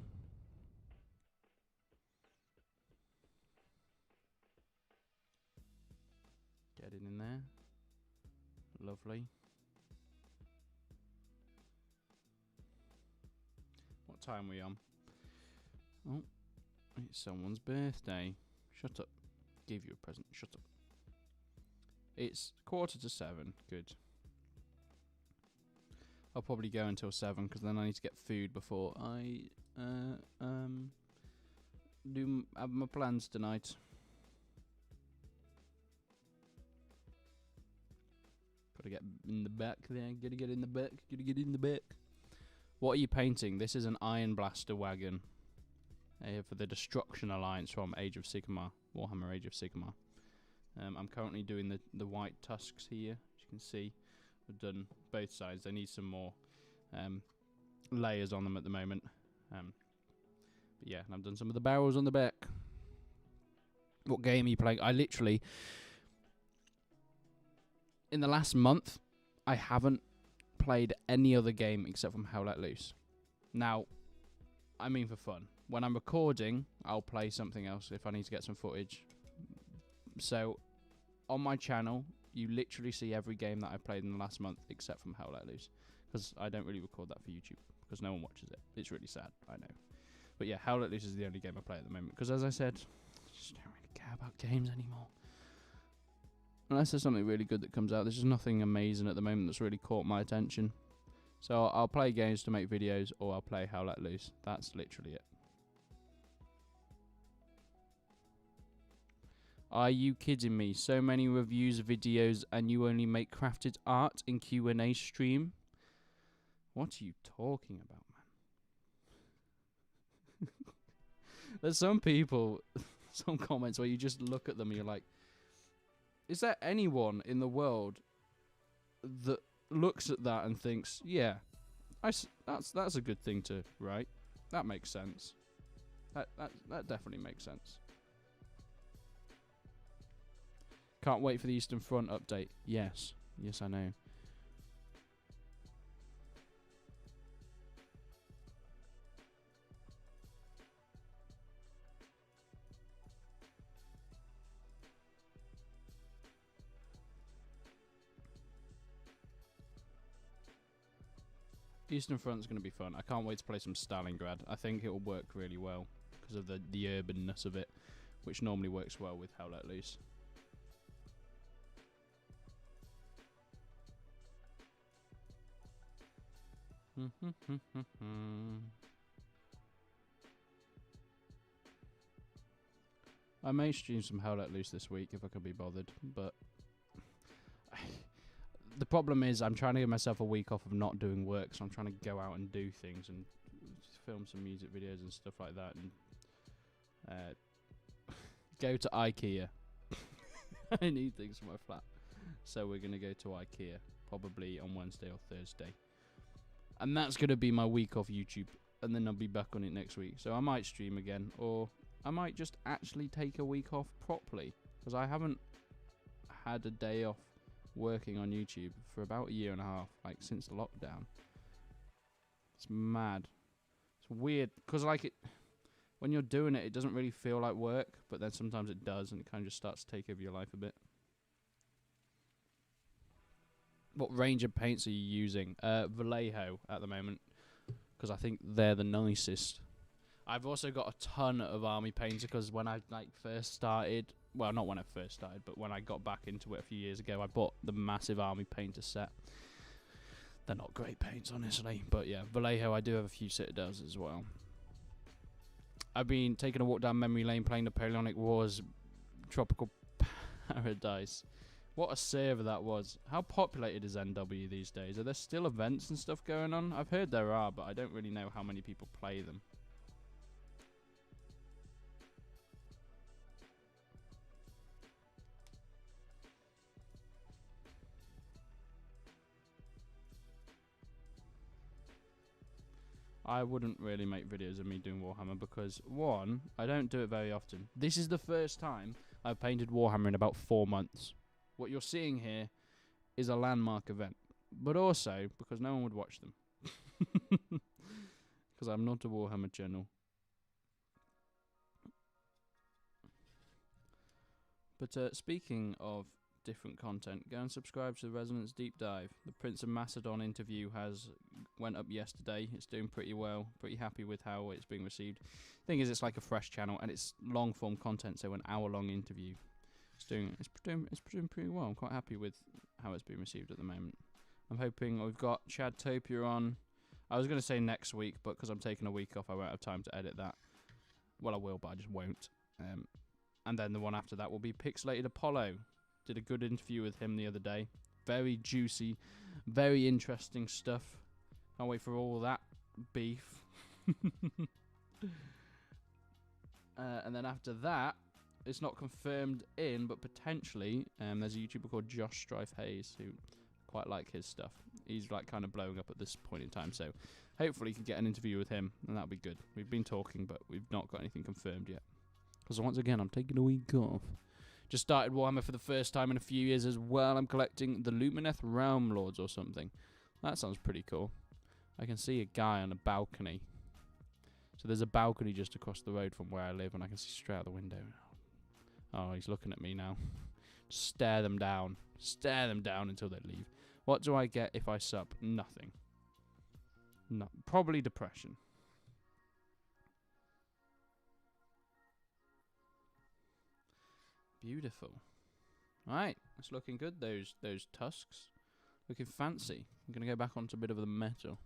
Get it in there. Lovely. What time are we on? Oh, it's someone's birthday. Shut up. Give you a present. Shut up. It's 6:45. Good. I'll probably go until 7 because then I need to get food before I have my plans tonight. Gotta get in the back there. Gotta get in the back. Gotta get in the back. What are you painting? This is an Iron Blaster wagon for the Destruction Alliance from Age of Sigmar, Warhammer Age of Sigmar. I'm currently doing the white tusks here, as you can see. I've done both sides. They need some more layers on them at the moment. But yeah, and I've done some of the barrels on the back. What game are you playing? I literally, in the last month, I haven't played any other game except from Hell Let Loose. Now, I mean for fun. When I'm recording, I'll play something else if I need to get some footage. So, on my channel, you literally see every game that I played in the last month except from Hell Let Loose. Because I don't really record that for YouTube. Because no one watches it. It's really sad, I know. But yeah, Hell Let Loose is the only game I play at the moment. Because as I said, I just don't really care about games anymore. Unless there's something really good that comes out. There's just nothing amazing at the moment that's really caught my attention. So I'll play games to make videos, or I'll play Hell Let Loose. That's literally it. Are you kidding me? So many reviews, videos, and you only make crafted art in Q&A stream? What are you talking about, man? There's some people, some comments where you just look at them and you're like, is there anyone in the world that looks at that and thinks, yeah, that's a good thing to write. That makes sense. That definitely makes sense. Can't wait for the Eastern Front update. Yes. Yes, I know. Eastern Front's going to be fun. I can't wait to play some Stalingrad. I think it will work really well because of the urbanness of it, which normally works well with Hell Let Loose. I may stream some Hell Let Loose this week if I can be bothered, but the problem is I'm trying to give myself a week off of not doing work, so I'm trying to go out and do things and film some music videos and stuff like that, and go to IKEA. I need things for my flat, so we're going to go to IKEA probably on Wednesday or Thursday. And that's going to be my week off YouTube, and then I'll be back on it next week. So I might stream again, or I might just actually take a week off properly, because I haven't had a day off working on YouTube for about a year and a half, like since the lockdown. It's mad. It's weird, because like when you're doing it, it doesn't really feel like work, but then sometimes it does, and it kind of just starts to take over your life a bit. What range of paints are you using? Vallejo at the moment, because I think they're the nicest. I've also got a ton of army painter because when I first started, well, not when I first started, but when I got back into it a few years ago, I bought the massive army painter set. They're not great paints, honestly, but yeah, Vallejo, I do have a few citadels as well. I've been taking a walk down memory lane playing Napoleonic Wars Tropical Paradise. What a server that was. How populated is NW these days? Are there still events and stuff going on? I've heard there are, but I don't really know how many people play them. I wouldn't really make videos of me doing Warhammer because, one, I don't do it very often. This is the first time I've painted Warhammer in about 4 months. What you're seeing here is a landmark event, but also because no one would watch them. Because I'm not a Warhammer channel. But speaking of different content, go and subscribe to the Resonance Deep Dive. The Prince of Macedon interview went up yesterday. It's doing pretty well. Pretty happy with how it's being received. Thing is, it's like a fresh channel and it's long form content, so an hour-long interview. It's doing pretty well. I'm quite happy with how it's being received at the moment. I'm hoping we've got Chad Topia on. I was going to say next week, but because I'm taking a week off, I won't have time to edit that. Well, I will, but I just won't. And then the one after that will be Pixelated Apollo. Did a good interview with him the other day. Very juicy, very interesting stuff. Can't wait for all that beef. And then after that, it's not confirmed in, but potentially, there's a YouTuber called Josh Strife Hayes who quite like his stuff. He's like kind of blowing up at this point in time, so hopefully you can get an interview with him, and that'll be good. We've been talking, but we've not got anything confirmed yet. Because once again, I'm taking a week off. Just started Warhammer for the first time in a few years as well. I'm collecting the Lumineth Realm Lords or something. That sounds pretty cool. I can see a guy on a balcony. So there's a balcony just across the road from where I live, and I can see straight out the window. Oh, he's looking at me now. Stare them down. Stare them down until they leave. What do I get if I sub? Nothing. No, probably depression. Beautiful. Right, it's looking good. Those tusks, looking fancy. I'm gonna go back onto a bit of the metal.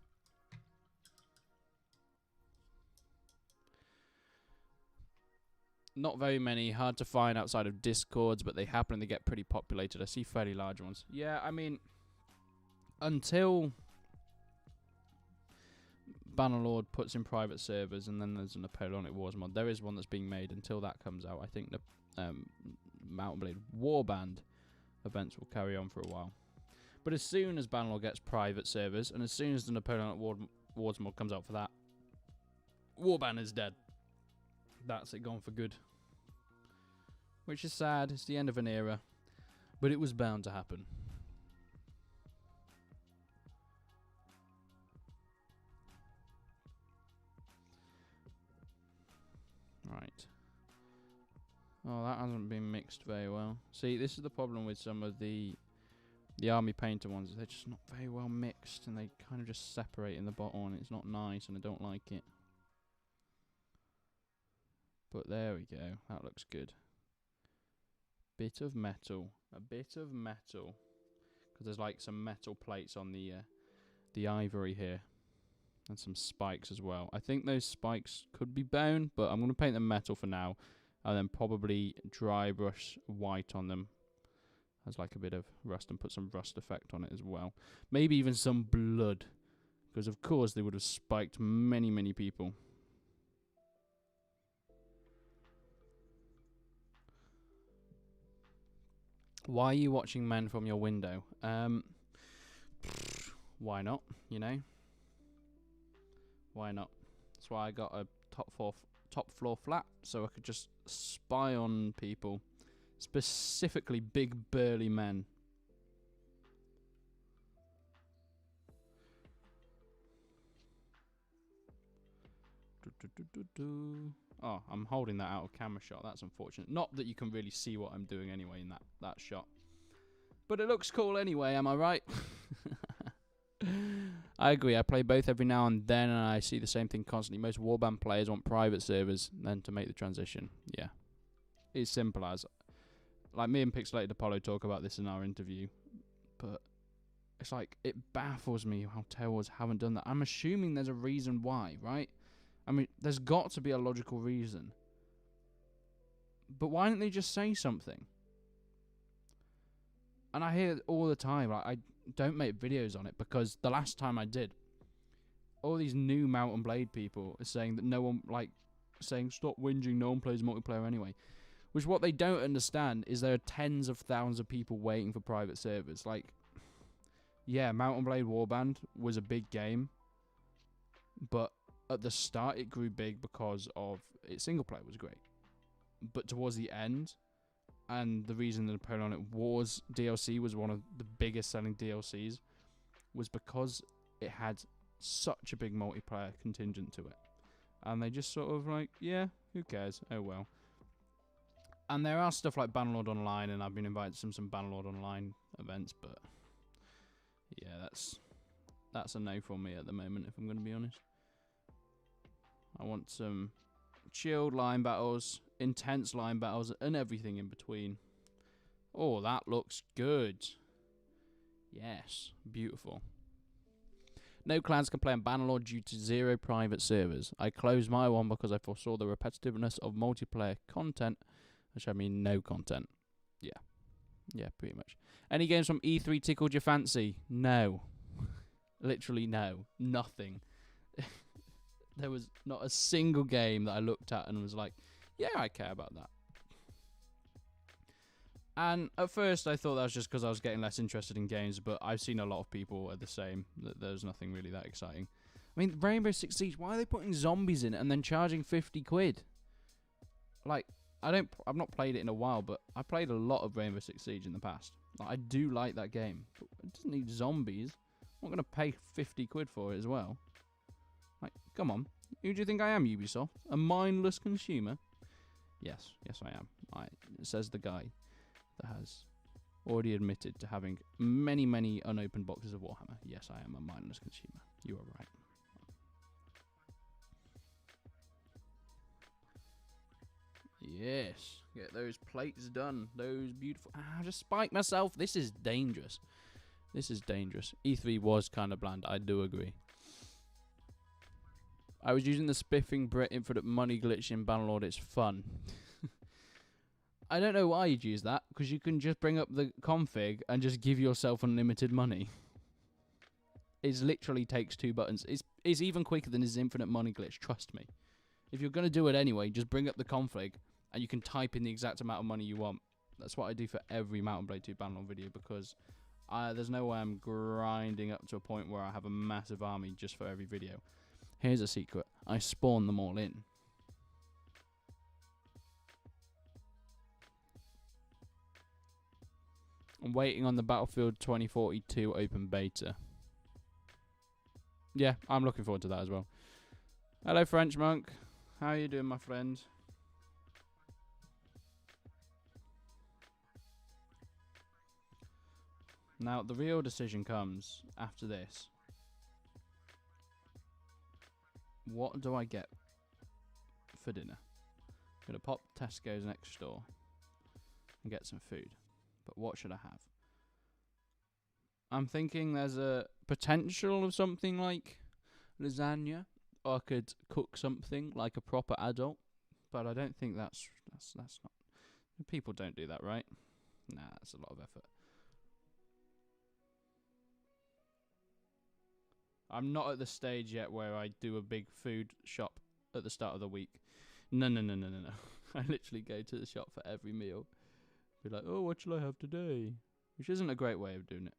Not very many, hard to find outside of Discords, but they happen to get pretty populated. I see fairly large ones. Yeah, I mean, until Bannerlord puts in private servers, and then there's a Napoleonic Wars mod. There is one that's being made. Until that comes out, I think the Mountain Blade Warband events will carry on for a while. But as soon as Bannerlord gets private servers, and as soon as the Napoleonic Wars mod comes out for that, Warband is dead. That's it, gone for good. Which is sad. It's the end of an era, but it was bound to happen. Right. Oh, that hasn't been mixed very well. See, this is the problem with some of the army painter ones. They're just not very well mixed, and they kind of just separate in the bottom, and it's not nice, and I don't like it. But there we go. That looks good. Bit of metal. A bit of metal. Because there's like some metal plates on the ivory here. And some spikes as well. I think those spikes could be bone, but I'm going to paint them metal for now. And then probably dry brush white on them. As like a bit of rust, and put some rust effect on it as well. Maybe even some blood. Because of course they would have spiked many, many people. Why are you watching men from your window? Why not, you know? Why not? That's why I got a top floor flat, so I could just spy on people. Specifically big burly men. Oh, I'm holding that out of camera shot. That's unfortunate. Not that you can really see what I'm doing anyway in that shot. But it looks cool anyway, am I right? I agree. I play both every now and then, and I see the same thing constantly. Most Warband players want private servers then to make the transition. Yeah. It's simple as. Like, me and Pixelated Apollo talk about this in our interview, but it's like, it baffles me how Tailwars haven't done that. I'm assuming there's a reason why, right? I mean, there's got to be a logical reason. But why don't they just say something? And I hear it all the time, like, I don't make videos on it because the last time I did, all these new Mount and Blade people are saying that no one, like, saying, stop whinging, no one plays multiplayer anyway. Which what they don't understand is there are tens of thousands of people waiting for private servers. Like, yeah, Mount and Blade Warband was a big game, but at the start it grew big because of its single player was great. But towards the end, and the reason the Napoleonic Wars DLC was one of the biggest selling DLCs, was because it had such a big multiplayer contingent to it. And they just sort of like, yeah, who cares? Oh well. And there are stuff like Bannerlord Online, and I've been invited to some Bannerlord Online events, but yeah, that's a no for me at the moment, if I'm going to be honest. I want some chilled line battles, intense line battles, and everything in between. Oh, that looks good. Yes, beautiful. No clans can play on Bannerlord due to 0 private servers. I closed my one because I foresaw the repetitiveness of multiplayer content, which I mean no content. Yeah. Yeah, pretty much. Any games from E3 tickled your fancy? No. Literally no. Nothing. There was not a single game that I looked at and was like, yeah, I care about that. And at first I thought that was just because I was getting less interested in games, but I've seen a lot of people are the same, that there's nothing really that exciting. I mean, Rainbow Six Siege, why are they putting zombies in it and then charging 50 quid? Like, I've not played it in a while, but I played a lot of Rainbow Six Siege in the past. Like, I do like that game, but it doesn't need zombies. I'm not going to pay 50 quid for it as well. Like, come on. Who do you think I am, Ubisoft? A mindless consumer? Yes, I am. Says the guy that has already admitted to having many, many unopened boxes of Warhammer. Yes, I am a mindless consumer. You are right. Yes, get those plates done. Those beautiful. I just spiked myself. This is dangerous. This is dangerous. E3 was kind of bland. I do agree. I was using the spiffing Brit infinite money glitch in Bannerlord. It's fun. I don't know why you'd use that, because you can just bring up the config and just give yourself unlimited money. It literally takes 2 buttons. It's even quicker than his infinite money glitch, trust me. If you're going to do it anyway, just bring up the config and you can type in the exact amount of money you want. That's what I do for every Mount and Blade 2 Bannerlord video, because there's no way I'm grinding up to a point where I have a massive army just for every video. Here's a secret. I spawn them all in. I'm waiting on the Battlefield 2042 open beta. Yeah, I'm looking forward to that as well. Hello, French Monk. How are you doing, my friend? Now, the real decision comes after this. What do I get for dinner? I'm going to pop Tesco's next door and get some food. But what should I have? I'm thinking there's a potential of something like lasagna. Or I could cook something like a proper adult. But I don't think that's not... People don't do that, right? Nah, that's a lot of effort. I'm not at the stage yet where I do a big food shop at the start of the week. No. I literally go to the shop for every meal. Be like, oh, what shall I have today? Which isn't a great way of doing it.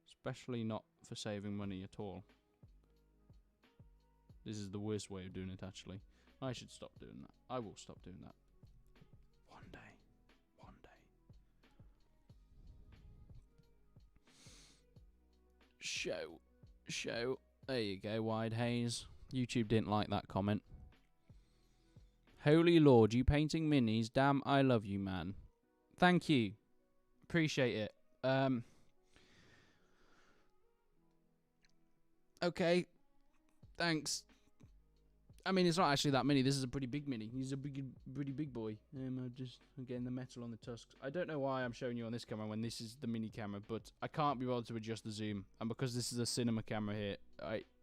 Especially not for saving money at all. This is the worst way of doing it, actually. I should stop doing that. I will stop doing that. One day. Show. There you go, Wide Haze. YouTube didn't like that comment. Holy Lord, you painting minis? Damn, I love you, man. Thank you. Appreciate it. Okay, thanks. I mean, it's not actually that mini. This is a pretty big mini. He's a pretty big boy. I'm getting the metal on the tusks. I don't know why I'm showing you on this camera when this is the mini camera, but I can't be bothered to adjust the zoom. And because this is a cinema camera here,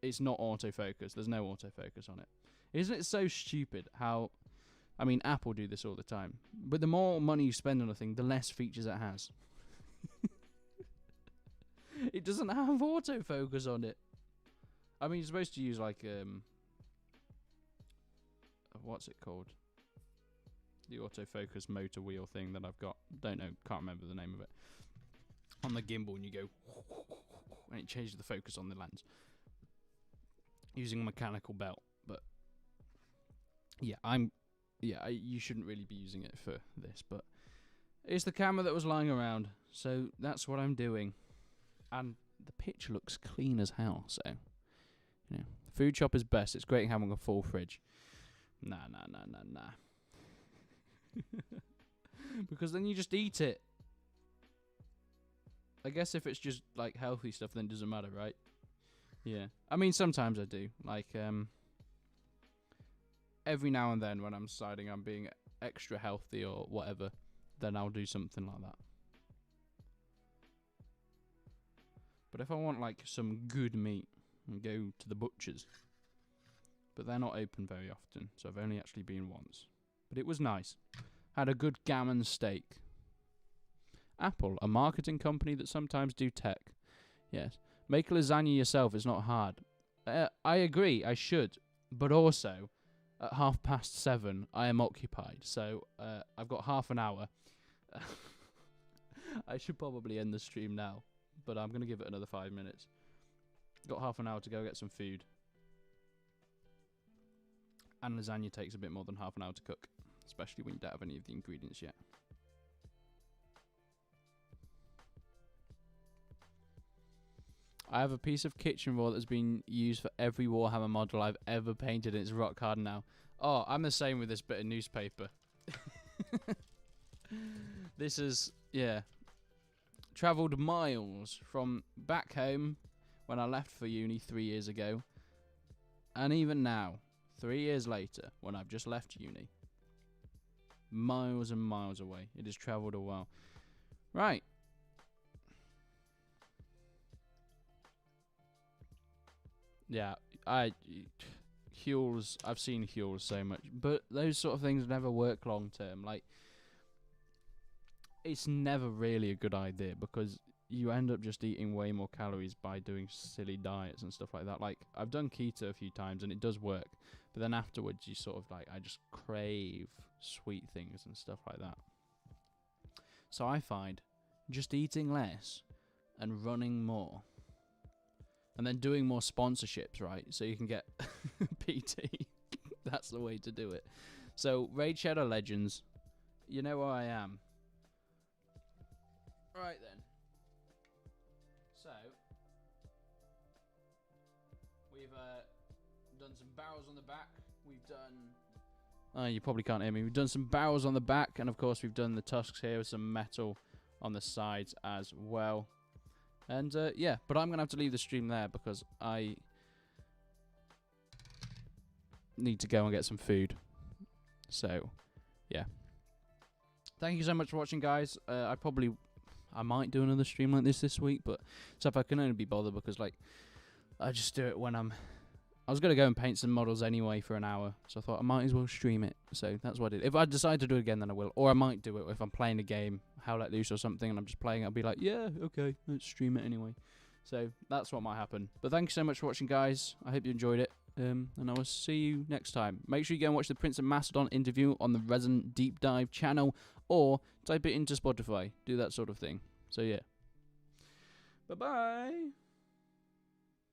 it's not autofocus. There's no autofocus on it. Isn't it so stupid how... I mean, Apple do this all the time. But the more money you spend on a thing, the less features it has. It doesn't have autofocus on it. I mean, you're supposed to use, like, what's it called? The autofocus motor wheel thing that I've got. Don't know, can't remember the name of it. On the gimbal, and you go... and it changes the focus on the lens. Using a mechanical belt. But, yeah, you shouldn't really be using it for this, but it's the camera that was lying around, so that's what I'm doing. And the picture looks clean as hell, so, you know, food shop is best. It's great having a full fridge. Nah. Because then you just eat it. I guess if it's just, like, healthy stuff, then it doesn't matter, right? Yeah. I mean, sometimes I do. Like, every now and then when I'm deciding I'm being extra healthy or whatever, then I'll do something like that. But if I want, like, some good meat, I go to the butcher's. But they're not open very often, so I've only actually been once. But it was nice. Had a good gammon steak. Apple, a marketing company that sometimes do tech. Yes. Make lasagna yourself, it's not hard. I agree, I should. But also, at 7:30, I am occupied. So, I've got half an hour. I should probably end the stream now. But I'm going to give it another 5 minutes. Got half an hour to go get some food. And lasagna takes a bit more than half an hour to cook. Especially when you don't have any of the ingredients yet. I have a piece of kitchenware that's been used for every Warhammer model I've ever painted, and it's rock hard now. Oh, I'm the same with this bit of newspaper. This is, yeah... travelled miles from back home when I left for uni 3 years ago, and even now, 3 years later, when I've just left uni. Miles and miles away. It has travelled a while. Right. Yeah, I've seen Huels so much, but those sort of things never work long term. Like, it's never really a good idea because you end up just eating way more calories by doing silly diets and stuff like that. Like, I've done keto a few times and it does work, but then afterwards you sort of like, I just crave sweet things and stuff like that. So I find just eating less and running more and then doing more sponsorships, right? So you can get PT. That's the way to do it. So, Raid Shadow Legends, you know where I am. Right then. So, we've done some barrels on the back. We've done... you probably can't hear me. We've done some barrels on the back, and of course we've done the tusks here with some metal on the sides as well. And yeah, but I'm going to have to leave the stream there because I need to go and get some food. So, yeah. Thank you so much for watching, guys. I might do another stream like this week, but stuff I can only be bothered because, like, I just do it when I was going to go and paint some models anyway for an hour, so I thought I might as well stream it. So that's what I did. If I decide to do it again, then I will. Or I might do it if I'm playing a game, How Let Loose or something, and I'm just playing it, I'll be like, yeah, okay, let's stream it anyway. So that's what might happen. But thank you so much for watching, guys. I hope you enjoyed it. And I will see you next time. Make sure you go and watch the Prince of Macedon interview on the Resonant Deep Dive channel, or type it into Spotify. Do that sort of thing. So yeah. Bye-bye.